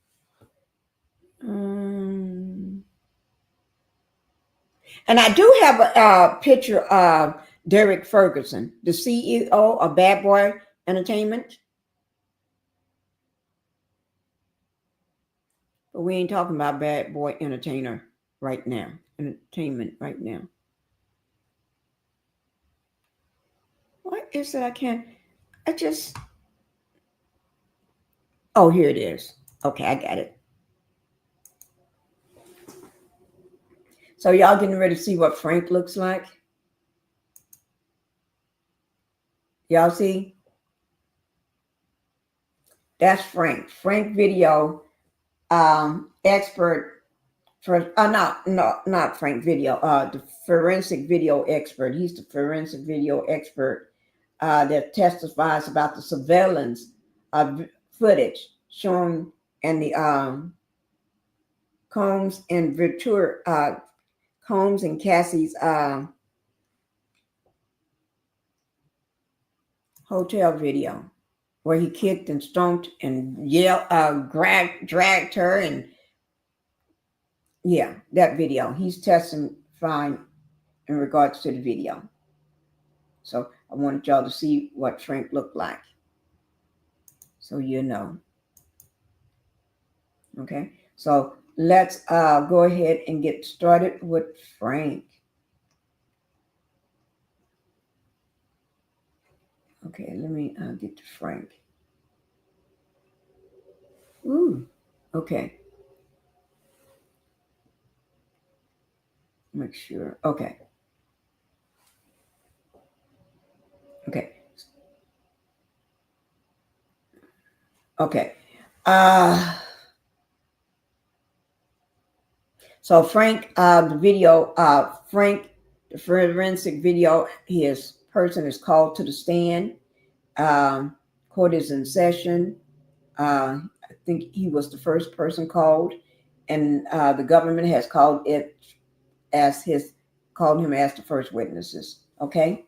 And I do have a picture of Derek Ferguson, the CEO of Bad Boy Entertainment. But we ain't talking about Bad Boy Entertainment right now. What is it? Oh, here it is. Okay, I got it. So y'all getting ready to see what Frank looks like? Y'all see? That's Frank. Frank video expert for not Frank video, the forensic video expert. He's the forensic video expert that testifies about the surveillance footage shown in the Combs and Combs and Cassie's hotel video, where he kicked and stomped and yelled, dragged her, and yeah, that video. He's testifying in regards to the video. So I wanted y'all to see what Frank looked like, so you know. Okay, so let's go ahead and get started with Frank. Okay, let me get to Frank. Ooh, okay. Make sure. Okay. Okay. Okay. So Frank, the video, Frank, the forensic video, his person is called to the stand. Court is in session. I think he was the first person called, and the government has called him as the first witnesses. Okay.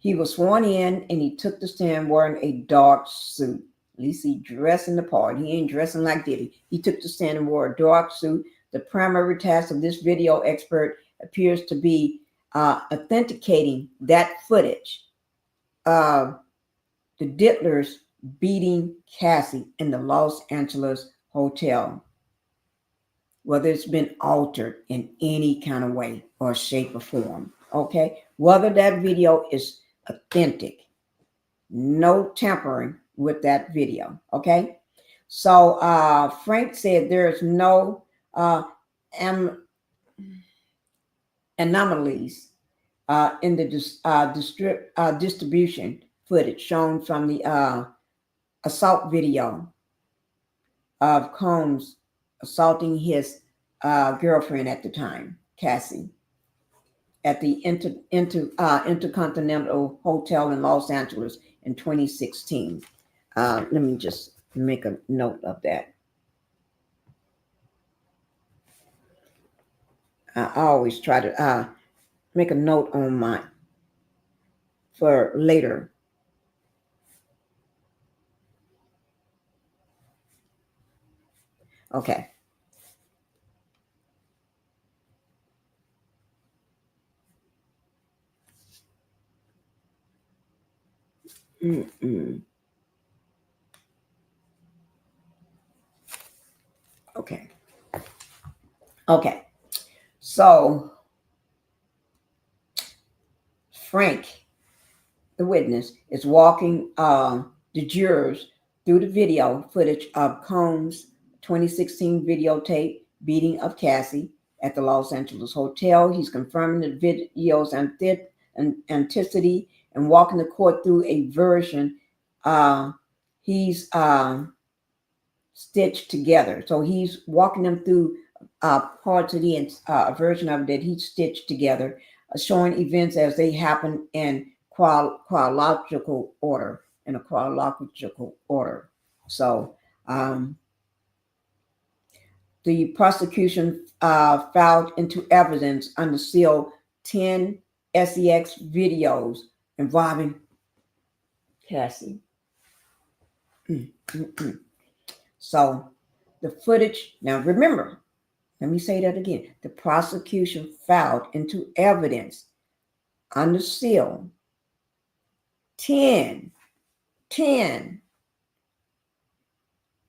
He was sworn in, and he took the stand wearing a dark suit. At least he dressing the part. He ain't dressing like Diddy. He took the stand and wore a dark suit. The primary task of this video expert appears to be authenticating that footage of the Dittlers beating Cassie in the Los Angeles hotel, whether it's been altered in any kind of way or shape or form. Okay, whether that video is authentic, no tampering with that video. Okay, so Frank said there is no anomalies in the distribution footage shown from the assault video of Combs assaulting his girlfriend at the time, Cassie, at the Intercontinental Hotel in Los Angeles in 2016. Let me just make a note of that. I always try to make a note on mine for later. Okay. Mm-mm. Okay. Okay. So Frank, the witness, is walking the jurors through the video footage of Combs' 2016 videotape beating of Cassie at the Los Angeles hotel. He's confirming the video's authenticity and walking the court through a version he's stitched together. So he's walking them through parts of the version of it that he stitched together, showing events as they happen in chronological order. In a chronological order. So the prosecution filed into evidence under seal 10 SEX videos involving Cassie. So the footage, now remember, let me say that again. The prosecution filed into evidence under seal 10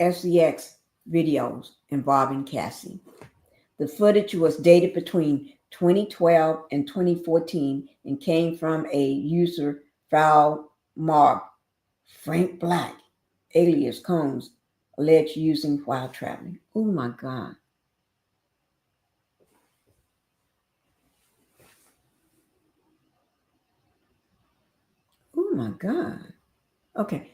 SEX videos involving Cassie. The footage was dated between 2012 and 2014 and came from a user file marked Frank Black, alias Combs, alleged using while traveling. Oh my God. Oh my God. Okay.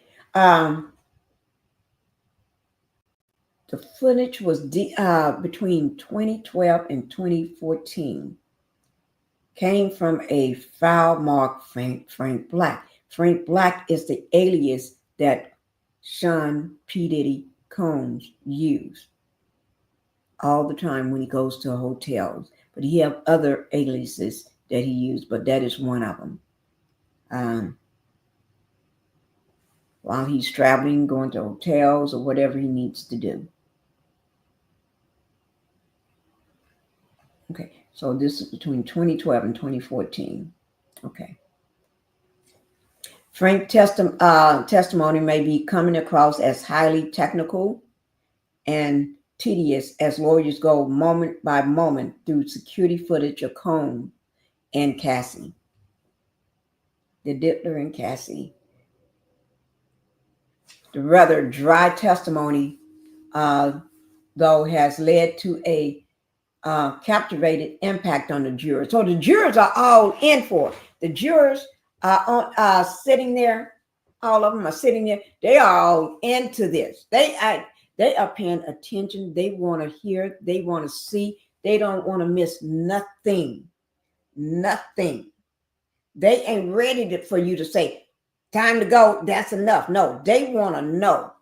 The footage was between 2012 and 2014. Came from a file marked Frank Black. Frank Black is the alias that Sean P. Diddy Combs used all the time when he goes to hotels. But he have other aliases that he used, but that is one of them. While he's traveling, going to hotels or whatever he needs to do. Okay, so this is between 2012 and 2014. Okay. Frank's testimony may be coming across as highly technical and tedious as lawyers go moment by moment through security footage of Combs and Cassie. The Diddler and Cassie. The rather dry testimony, though, has led to a captivated impact on the jurors. So the jurors are all in for it. The jurors are sitting there. All of them are sitting there. They are all into this. They are paying attention. They want to hear. They want to see. They don't want to miss nothing. Nothing. They ain't ready for you to say, time to go. That's enough. No, they want to know.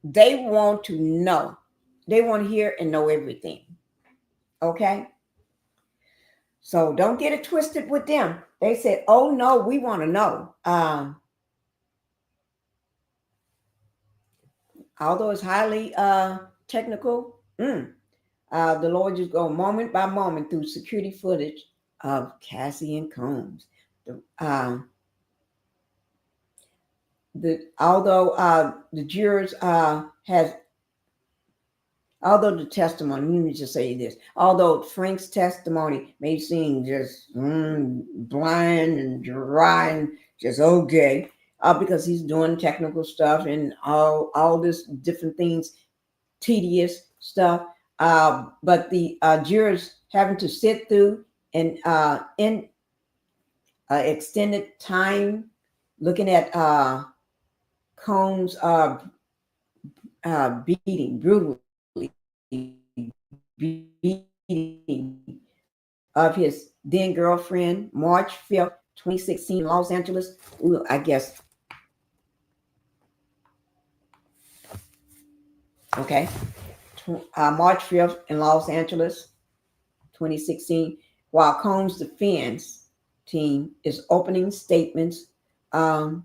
They want to know. They want to hear and know everything. Okay? So don't get it twisted with them. They said, oh no, we want to know. Although it's highly technical, the Lord just go moment by moment through security footage of Cassie and Combs. Although the jurors although the testimony, let me just say this, although Frank's testimony may seem just blind and dry and just okay, because he's doing technical stuff and all this different things, tedious stuff, but the jurors having to sit through and in extended time looking at Combs beating, brutally beating of his then girlfriend, March 5th, 2016, Los Angeles. Ooh, I guess. Okay. March 5th in Los Angeles, 2016, while Combs' defense team is opening statements. The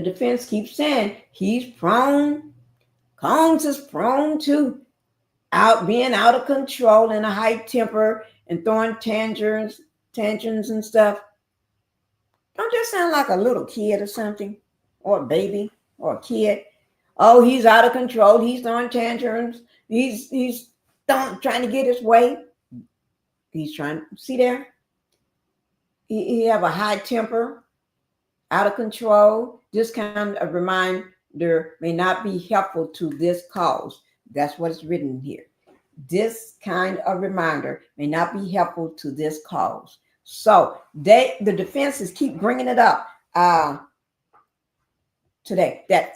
defense keeps saying Combs is prone to being out of control in a high temper and throwing tangerines and stuff. Don't just sound like a little kid or something, or a baby or a kid. Oh, he's out of control. He's throwing tangerines. He's trying to get his way. He's trying. See there? He have a high temper, out of control. This kind of reminder may not be helpful to this cause. That's what is written here. This kind of reminder may not be helpful to this cause. So the defenses keep bringing it up today that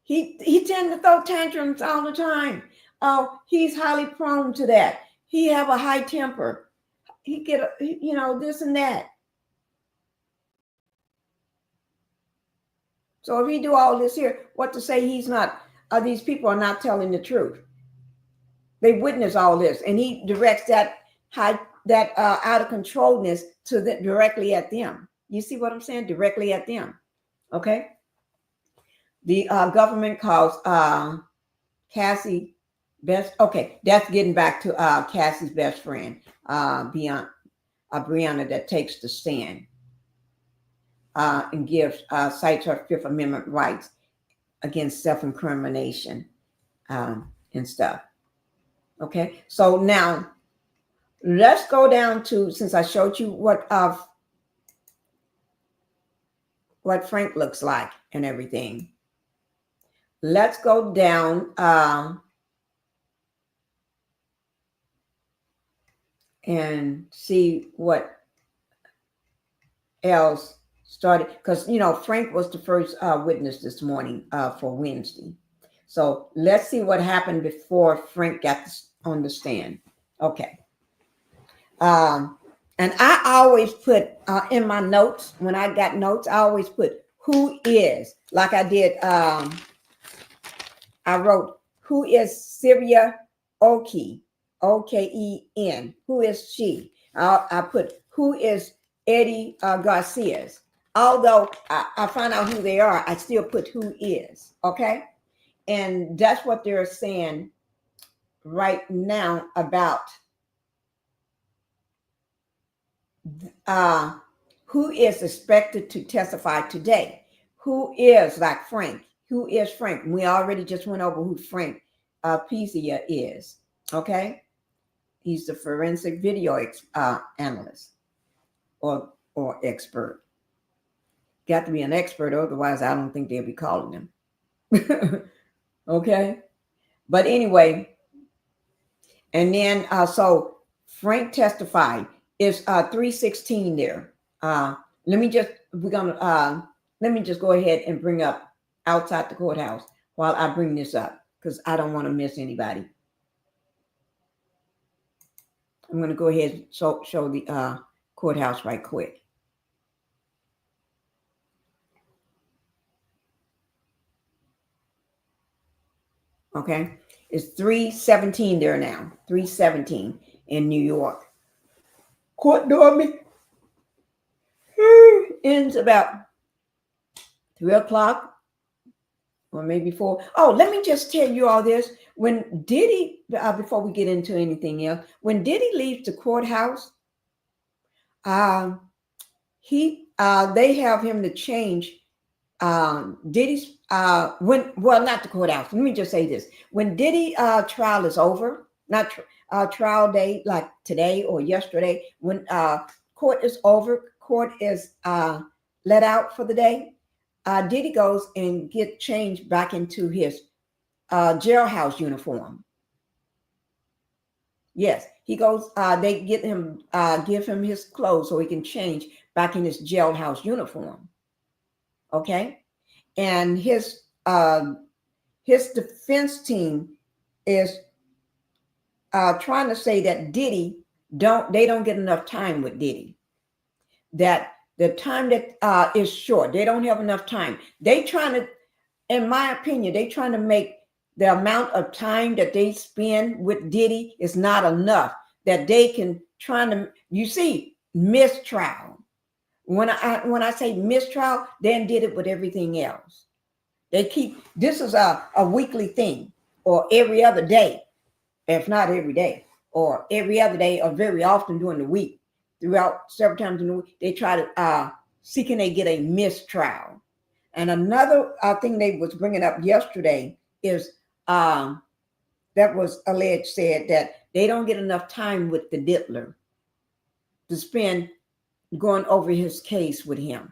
he tend to throw tantrums all the time. Oh, he's highly prone to that. He have a high temper. He get this and that. So if he do all this here, what to say he's not? These people are not telling the truth. They witness all this, and he directs that out of controlness directly at them. You see what I'm saying? Directly at them. Okay. The government calls Cassie best. Okay, that's getting back to Cassie's best friend, Bryana, that takes the stand and cites her Fifth Amendment rights against self-incrimination and stuff. Okay, so now let's go down to, since I showed you what Frank looks like and everything. Let's go down and see what else started, because Frank was the first witness this morning for Wednesday. So let's see what happened before Frank got on the stand. Okay. And I always put in my notes, when I got notes, I always put who is, like I did. I wrote, who is Syria Oken, O-K-E-N? Who is she? I put, who is Eddie Garcia's? Although I find out who they are, I still put who is, okay? And that's what they're saying right now about who is expected to testify today. Who is like Frank? Who is Frank? We already just went over who Frank Piazza is, okay? He's the forensic video analyst or expert. Got to be an expert, otherwise I don't think they'll be calling him. Okay? But anyway, and then so Frank testified. It's 316 there. Let me just go ahead and bring up outside the courthouse while I bring this up, because I don't want to miss anybody. I'm going to go ahead and show the courthouse right quick. Okay, it's 317 there now. 317 in New York. Court dormant ends about 3 o'clock or maybe 4. Oh, let me just tell you all this. When Diddy, before we get into anything else, when Diddy leaves the courthouse, they have him to change Diddy's not the courthouse. Let me just say this: when Diddy trial is over, not trial day like today or yesterday, when court is over, court is let out for the day, Diddy goes and get changed back into his jailhouse uniform. Yes, he goes. They give him his clothes so he can change back in his jailhouse uniform. Okay, and his defense team is trying to say that Diddy don't get enough time with Diddy. That the time that is short. They don't have enough time. They trying to, in my opinion, they trying to make the amount of time that they spend with Diddy is not enough. That they can mistrial. When I say mistrial, then did it with everything else. This is a weekly thing or every other day, if not every day. or every other day or very often during the week, throughout several times in the week, they try to see can they get a mistrial. And another thing they was bringing up yesterday is that was alleged said that they don't get enough time with the diddler to spend going over his case with him,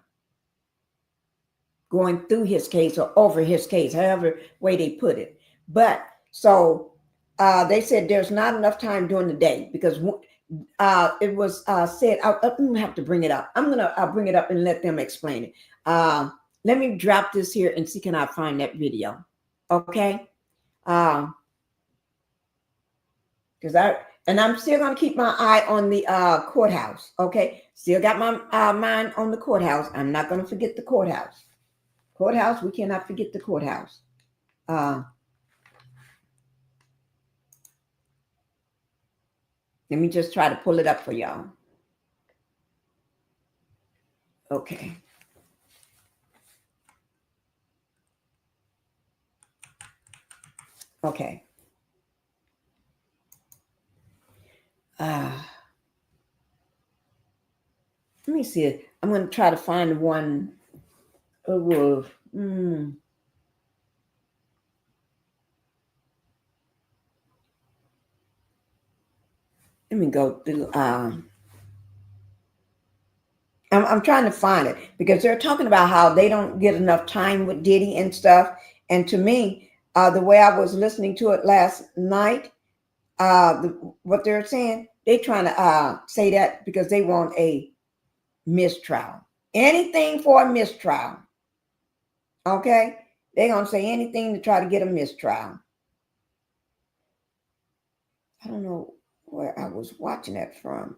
going through his case or over his case, however way they put it. But so they said there's not enough time during the day because it was said, I'm going to have to bring it up. I'm going to bring it up and let them explain it. Let me drop this here and see can I find that video. Okay. Because I'm still going to keep my eye on the courthouse. Okay. Still got my mind on the courthouse. I'm not going to forget the courthouse. Courthouse, we cannot forget the courthouse. Let me just try to pull it up for y'all. Okay. Okay. Let me see it. I'm going to try to find the one. Let me go through. I'm trying to find it because they're talking about how they don't get enough time with Diddy and stuff. And to me, the way I was listening to it last night, what they're saying, they're trying to say that because they want a mistrial. Anything for a mistrial. Okay? They're going to say anything to try to get a mistrial. I don't know where I was watching that from.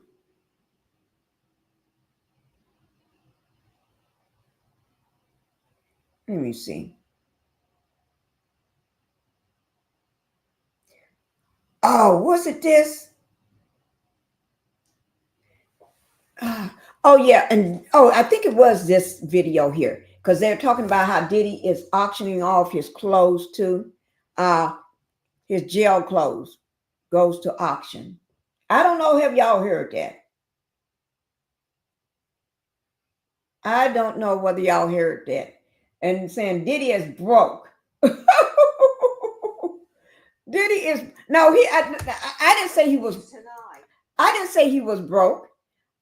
Let me see. Oh, was it this? Oh, yeah. And I think it was this video here because they're talking about how Diddy is auctioning off his clothes too. His jail clothes goes to auction. I don't know if y'all heard that. I don't know whether y'all heard that. And saying Diddy is broke. Diddy is I didn't say he was. I didn't say he was broke.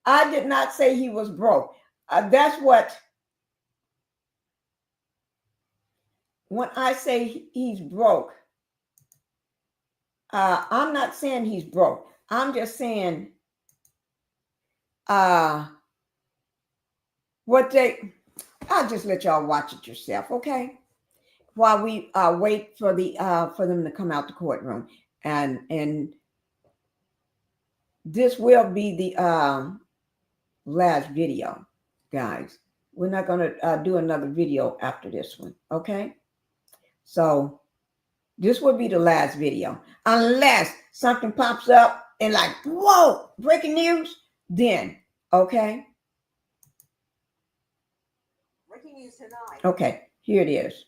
I did not say he was broke. That's what. When I say he's broke, I'm not saying he's broke. I'm just saying what they. I'll just let y'all watch it yourself, okay? While we wait for them to come out the courtroom, and this will be the last video, guys. We're not going to do another video after this one, okay? So this will be the last video, unless something pops up and like, whoa, breaking news. Then, okay. Breaking news tonight. Okay, here it is.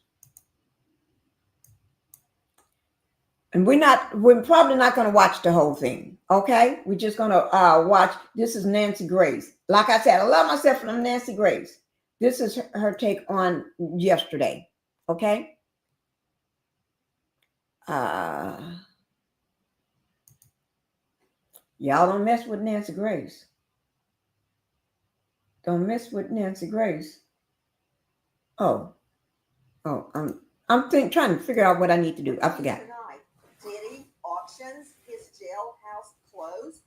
And we're probably not going to watch the whole thing. Okay. We're just going to watch. This is Nancy Grace. Like I said, I love myself from Nancy Grace. This is her take on yesterday. Okay. Y'all don't mess with Nancy Grace. Don't mess with Nancy Grace. I'm trying to figure out what I need to do. I forgot. Diddy auctions his jailhouse clothes.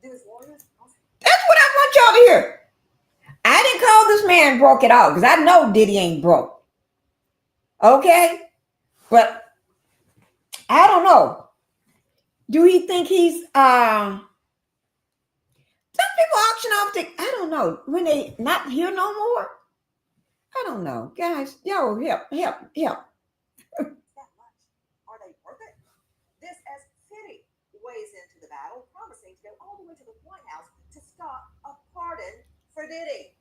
Do his lawyers? That's what I want y'all to hear. I didn't call this man broke at all because I know Diddy ain't broke. Okay? But I don't know. Do he think he's some people auction off the, I don't know, when they not here no more? I don't know. Guys, yo, help. That much. Are they worth it? This as Diddy weighs into the battle, promising to go all the way to the White House to stop a pardon for Diddy.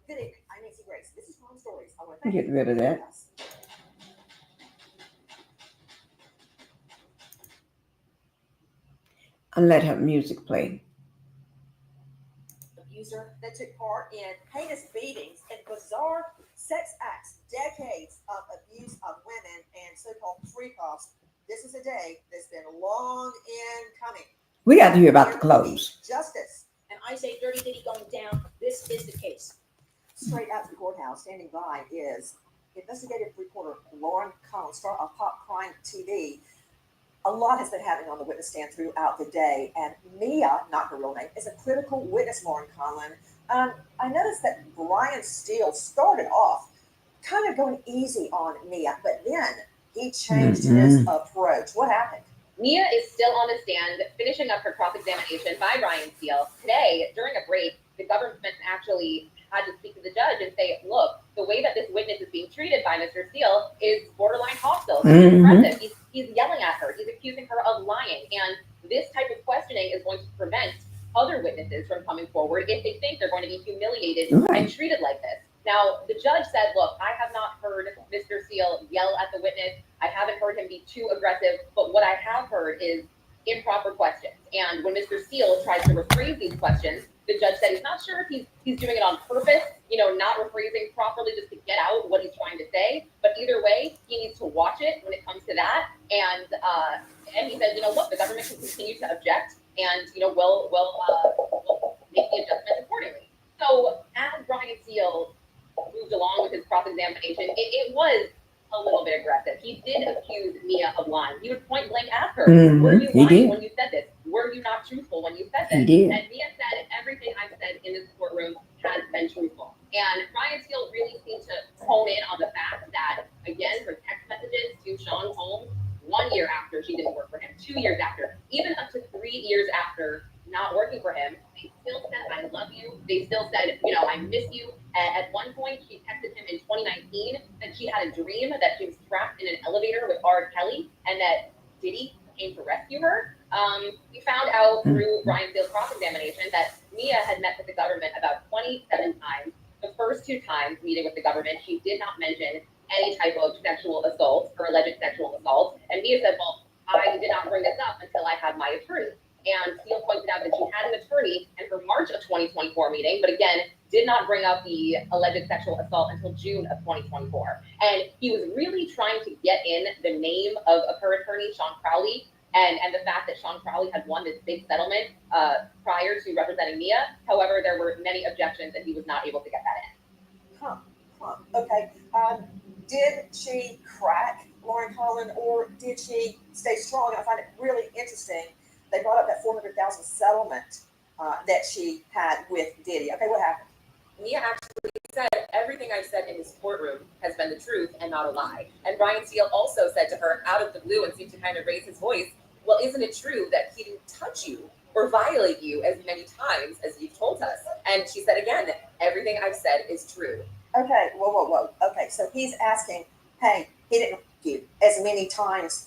Good evening. I'm Nancy Grace. This is Ron Stories. I want to Get rid of that. and let her music play. Abuser that took part in heinous beatings and bizarre sex acts, decades of abuse of women and so-called freak offs. This is a day that's been long in coming. We got to hear about the clothes. Justice. And I say Dirty Diddy going down. This is the case. Straight out to the courthouse, standing by is investigative reporter Lauren Collins, star of Pop Crime TV. A lot has been happening on the witness stand throughout the day, and Mia, not her real name, is a critical witness, Lauren Collins. I noticed that Brian Steele started off kind of going easy on Mia, but then he changed his approach. What happened? Mia is still on the stand, finishing up her cross-examination by Brian Steele. Today, during a break, the government actually had to speak to the judge and say, look, the way that this witness is being treated by Mr. Steele is borderline hostile. He's aggressive. He's yelling at her. He's accusing her of lying. And this type of questioning is going to prevent other witnesses from coming forward if they think they're going to be humiliated and treated like this. Now, the judge said, look, I have not heard Mr. Steele yell at the witness. I haven't heard him be too aggressive, but what I have heard is improper questions. And when Mr. Steele tries to rephrase these questions, the judge said he's not sure if he's doing it on purpose, not rephrasing properly just to get out what he's trying to say. But either way, he needs to watch it when it comes to that. And he said, look, the government can continue to object, and we'll make the adjustment accordingly. So as Brian Steele moved along with his cross-examination, it was a little bit aggressive. He did accuse Mia of lying. He would point blank ask her, were you lying when you said this? Were you not truthful when you said this? He did. And Mia said, everything I've said in this courtroom has been truthful. And Brian Steele really seemed to hone in on the fact that, again, her text messages to Sean Holmes 1 year after she didn't work for him, 2 years after, even up to 3 years after not working for him, they still said, I love you. They still said, I miss you. At one point, she texted him in 2019 that she had a dream that she was trapped in an elevator with R. Kelly and that Diddy came to rescue her. We found out through Brian Steele's cross-examination that Mia had met with the government about 27 times. The first 2 times meeting with the government, she did not mention any type of sexual assault or alleged sexual assault. And Mia said, well, I did not bring this up until I had my attorney. And Steele pointed out that she had an attorney in her March of 2024 meeting, but again, did not bring up the alleged sexual assault until June of 2024. And he was really trying to get in the name of her attorney, Sean Crowley, and the fact that Sean Crowley had won this big settlement prior to representing Mia. However, there were many objections and he was not able to get that in. Okay. Did she crack, Lauren Collins, or did she stay strong? I find it really interesting. They brought up that $400,000 settlement that she had with Diddy. Okay, what happened? Mia actually said, everything I've said in this courtroom has been the truth and not a lie. And Brian Steele also said to her out of the blue and seemed to kind of raise his voice, well, isn't it true that he didn't touch you or violate you as many times as you've told us? And she said again, everything I've said is true. Okay, whoa. Okay, so he's asking, hey, he didn't you as many times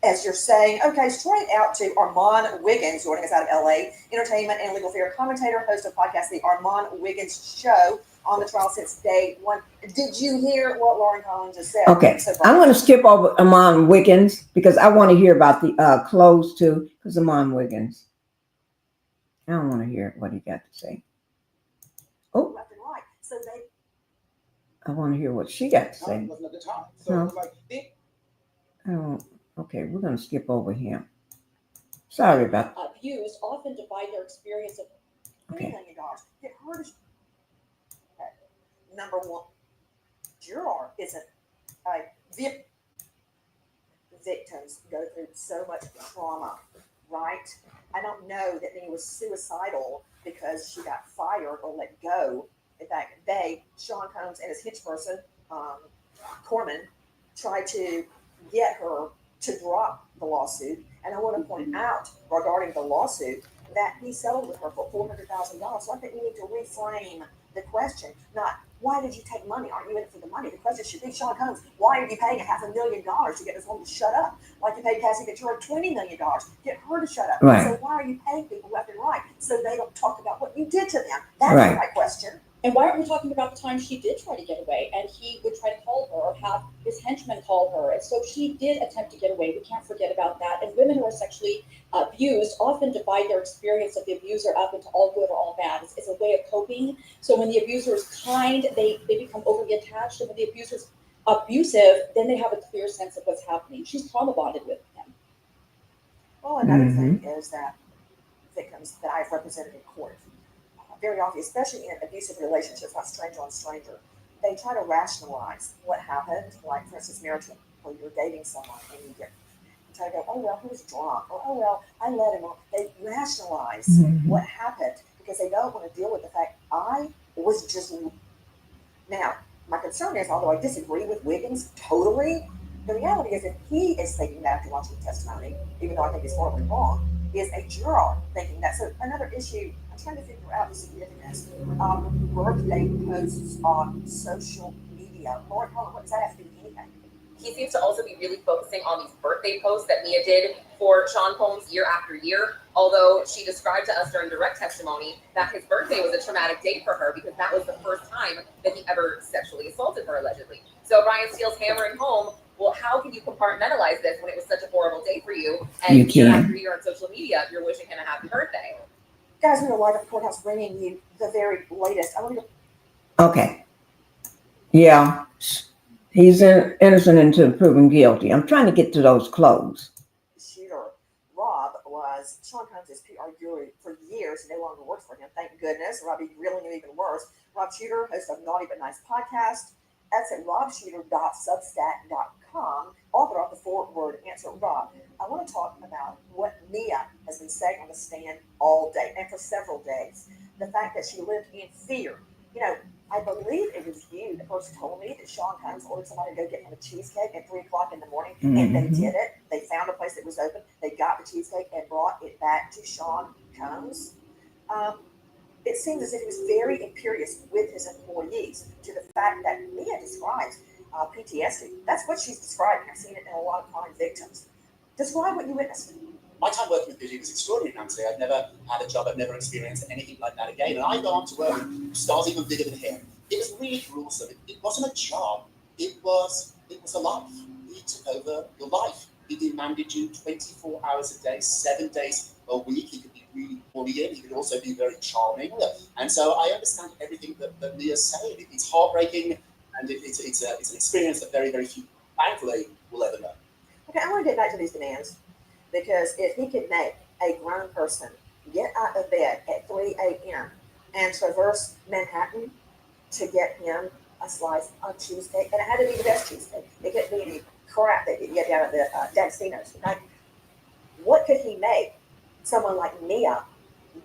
as you're saying. Okay, straight out to Armand Wiggins, joining us out of LA, entertainment and legal affair commentator, host of podcast The Armand Wiggins Show, on the trial since day one. Did you hear what Lauren Collins just said? Okay, I'm going to skip over Armand Wiggins because I want to hear about the clothes too, because Armand Wiggins, I don't want to hear what he got to say. Oh, Left and right. So they I want to hear what she got to say. Wasn't at the time. So No. it was like, Okay, we're going to skip over him. Sorry about that. Abused often divide their experience of $3 Okay. million. Get her to number one. Juror isn't victims go through so much trauma, right? I don't know that Minnie was suicidal because she got fired or let go. In fact, Sean Combs and his hitch person, Corman, tried to get her to drop the lawsuit. And I want to point out regarding the lawsuit that he settled with her for $400,000. So I think we need to reframe the question, not why did you take money? Aren't you in it for the money? The question should be, Sean Combs, why are you paying $500,000 to get this woman to shut up? Like you paid Cassie Ventura $20 million. Get her to shut up. Right. So why are you paying people left and right so they don't talk about what you did to them? That's Right. the right question. And why aren't we talking about the time she did try to get away and he would try to call her or have his henchmen call her? And so she did attempt to get away. We can't forget about that. And women who are sexually abused often divide their experience of the abuser up into all good or all bad. It's a way of coping. So when the abuser is kind, they become overly attached. And when the abuser is abusive, then they have a clear sense of what's happening. She's trauma bonded with him. Well, another thing is that victims that I've represented in court, very often, especially in abusive relationships, not stranger on stranger, they try to rationalize what happened. Like, for instance, marital, where you're dating someone and you try to go, oh, well, he was drunk, or oh, well, I let him on. They rationalize what happened because they don't want to deal with the fact I was just. Now, my concern is, although I disagree with Wiggins totally, the reality is that he is thinking that after watching the testimony, even though I think it's horribly wrong, is a juror thinking that. So another issue, I'm trying to figure out the significance of birthday posts on social media. Lord, what does that have to do with anything? He seems to also be really focusing on these birthday posts that Mia did for Sean Combs year after year, although she described to us during direct testimony that his birthday was a traumatic date for her because that was the first time that he ever sexually assaulted her, allegedly. So Brian Steele's hammering home, well, how can you compartmentalize this when it was such a horrible day for you? And year after year on social media, you're wishing him a happy birthday. Guys, we're live at the courthouse bringing you the very latest. Okay. Yeah. He's innocent until proven guilty. I'm trying to get to those clothes. Shooter Rob was Sean Combs' PR guru for years. He no longer works for him, thank goodness. Robbie really knew even worse. Rob Shooter, host of Naughty But Nice podcast. That's at robshooter.substack.com. Author of the four-word answer. Rob, I want to talk about what Mia has been saying on the stand all day and for several days. The fact that she lived in fear. You know, I believe it was you that first told me that Sean Combs ordered somebody to go get him a cheesecake at 3 o'clock in the morning, and they did it. They found a place that was open. They got the cheesecake and brought it back to Sean Combs. It seems as if he was very imperious with his employees to the fact that Mia describes PTSD. That's what she's describing. I've seen it in a lot of crime victims. Describe what you witnessed. My time working with Diddy was extraordinary, Nancy. I've never had a job, I've never experienced anything like that again. And I go on to work with stars even bigger than him. It was really gruesome. It wasn't a job. It was a life. He took over your life. He demanded you 24 hours a day, 7 days a week. He could be really bullying. He could also be very charming. And so I understand everything that Mia's saying. It's heartbreaking, and it's an experience that very, very few, thankfully, will ever know. Okay, I want to get back to these demands. Because if he could make a grown person get out of bed at 3 a.m. and traverse Manhattan to get him a slice of cheesecake, and it had to be the best cheesecake. It couldn't be any crap that you get down at the D'Agostino's. Right? What could he make someone like Mia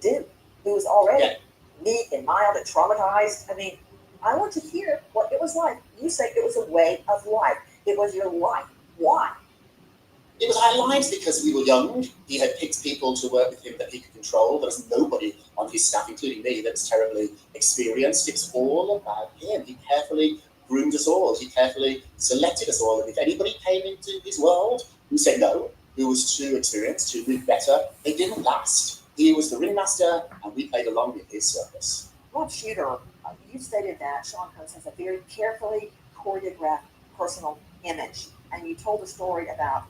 do, who was already meek and mild and traumatized? I mean, I want to hear what it was like. You say it was a way of life. It was your life. Why? It was our lives because we were young. He had picked people to work with him that he could control. There was nobody on his staff, including me, that was terribly experienced. It was all about him. He carefully groomed us all. He carefully selected us all. And if anybody came into his world who said no, who was too experienced, who knew better, they didn't last. He was the ringmaster, and we played along with his circus. Rob Shooter, you stated that Sean Combs has a very carefully choreographed personal image. And you told a story about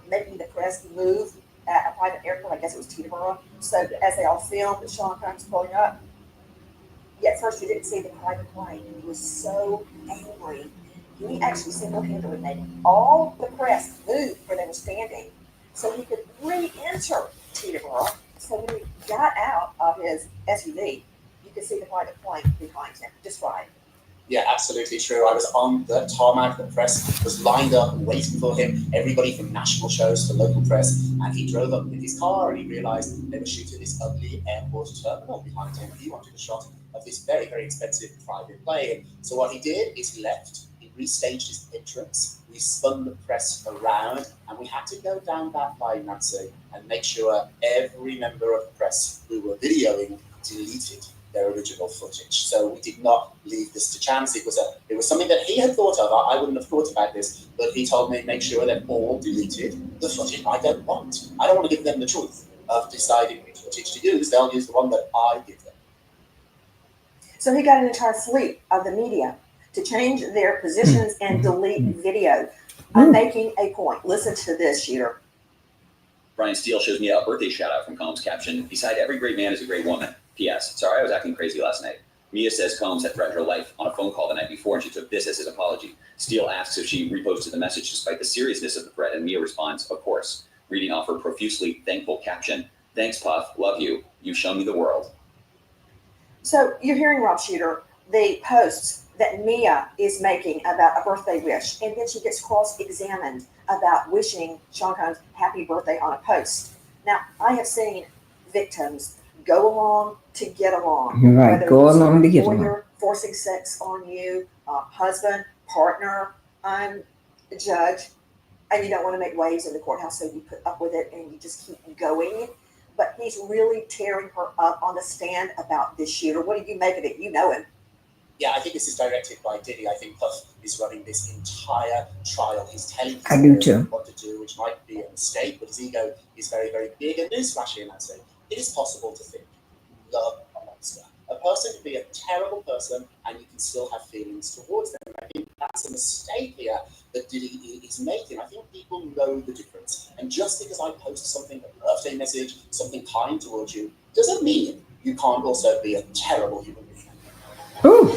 making the press move at a private airport, I guess it was Teterboro, so as they all filmed Sean Combs pulling up. Yet first you didn't see the private plane, and he was so angry. He actually single-handedly made all the press move where they were standing so he could re-enter Teterboro. So when he got out of his SUV, you could see the private plane behind him. Describe. Yeah, absolutely true. I was on the tarmac. The press was lined up and waiting for him. Everybody from national shows to local press. And he drove up in his car and he realized they were shooting this ugly airport terminal behind him. He wanted a shot of this very, very expensive private plane. So what he did is he left. He restaged his entrance. We spun the press around, and we had to go down that line, Nancy, and make sure every member of the press who were videoing deleted their original footage. So we did not leave this to chance. It was something that he had thought of. I wouldn't have thought about this, but he told me make sure that all deleted the footage I don't want. I don't want to give them the choice of deciding which footage to use. They'll use the one that I give them. So he got an entire fleet of the media to change their positions and delete video. I'm making a point. Listen to this, Shooter. Brian Steele shows me a birthday shout out from Combs captioned, "Beside every great man is a great woman. P.S. Sorry I was acting crazy last night." Mia says Combs had threatened her life on a phone call the night before, and she took this as his apology. Steele asks if she reposted the message despite the seriousness of the threat, and Mia responds, "Of course," reading off her profusely thankful caption, "Thanks, Puff. Love you. You've shown me the world." So you're hearing, Rob Shooter, the posts that Mia is making about a birthday wish, and then she gets cross-examined about wishing Sean Combs happy birthday on a post. Now, I have seen victims go along to get along. Right, Whether go it's along to get lawyer along. forcing sex on you, husband, partner, I'm a judge, and you don't want to make waves in the courthouse, so you put up with it and you just keep going. But he's really tearing her up on the stand about this shooter. What do you make of it? You know him. Yeah, I think this is directed by Diddy. I think Puff is running this entire trial. He's telling I do too. what to do, which might be a mistake, but his ego is very, very big. And newsflash here, Nancy, it is possible to think, love a monster. A person can be a terrible person and you can still have feelings towards them. I think that's a mistake here that Diddy is making. I think people know the difference. And just because I post something, a birthday message, something kind towards you, doesn't mean you can't also be a terrible human being. Ooh.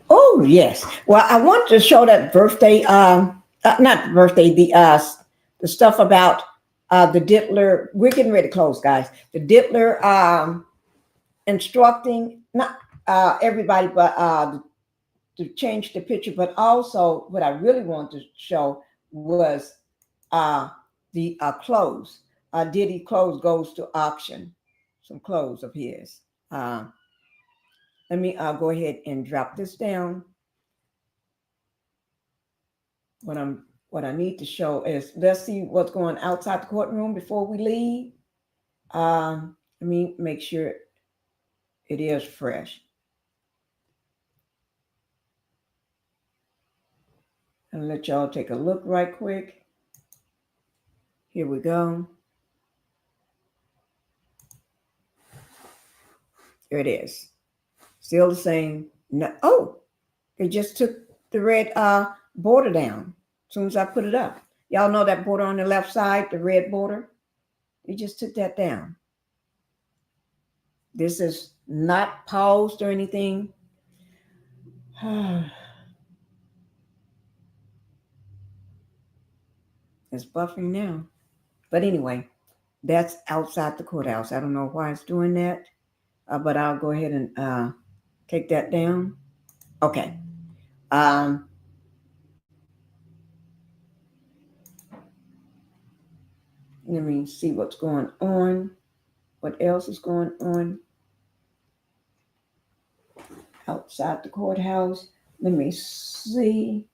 Oh, yes. Well, I want to show that birthday, not birthday, the stuff about the Diddler. We're getting ready to close, guys. The Diddler instructing not everybody, but to change the picture. But also, what I really wanted to show was the clothes. Diddy clothes goes to auction. Some clothes of his. Let me go ahead and drop this down. What I need to show is, let's see what's going outside the courtroom before we leave. Let me make sure it is fresh. I'll let y'all take a look right quick. Here we go. Here it is. Still the same. No, oh, they just took the red border down as soon as I put it up. Y'all know that border on the left side, the red border? They just took that down. This is not paused or anything. It's buffering now. But anyway, that's outside the courthouse. I don't know why it's doing that, but I'll go ahead and take that down. Okay. Let me see what's going on. What else is going on outside the courthouse? Let me see.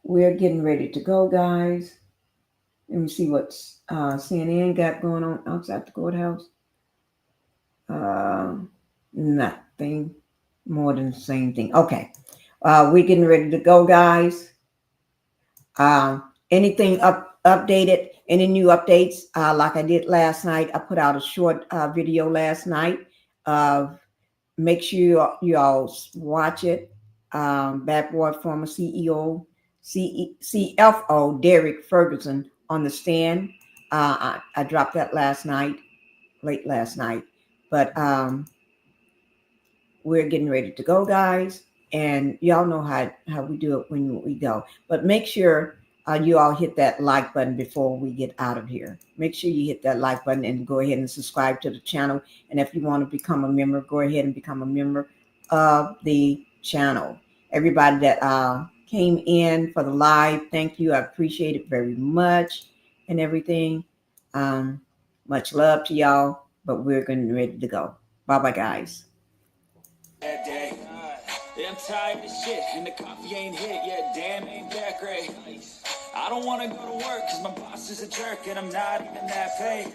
We're getting ready to go, guys. Let me see what CNN got going on outside the courthouse. Nothing more than the same thing. Okay. We're getting ready to go, guys. Anything updated? Any new updates? Like I did last night, I put out a short video last night. Make sure you all watch it. Bad Boy former CEO, CFO Derek Ferguson on the stand. I dropped that late last night. But we're getting ready to go, guys. And y'all know how we do it when we go. But make sure you all hit that like button before we get out of here. Make sure you hit that like button and go ahead and subscribe to the channel. And if you want to become a member, go ahead and become a member of the channel. Everybody that came in for the live, thank you. I appreciate it very much and everything. Much love to y'all, but we're getting ready to go. Bye-bye, guys. Yeah, I'm tired of shit, and the coffee ain't hit yet. Damn, ain't that great. I don't wanna go to work, cause my boss is a jerk, and I'm not even that paid.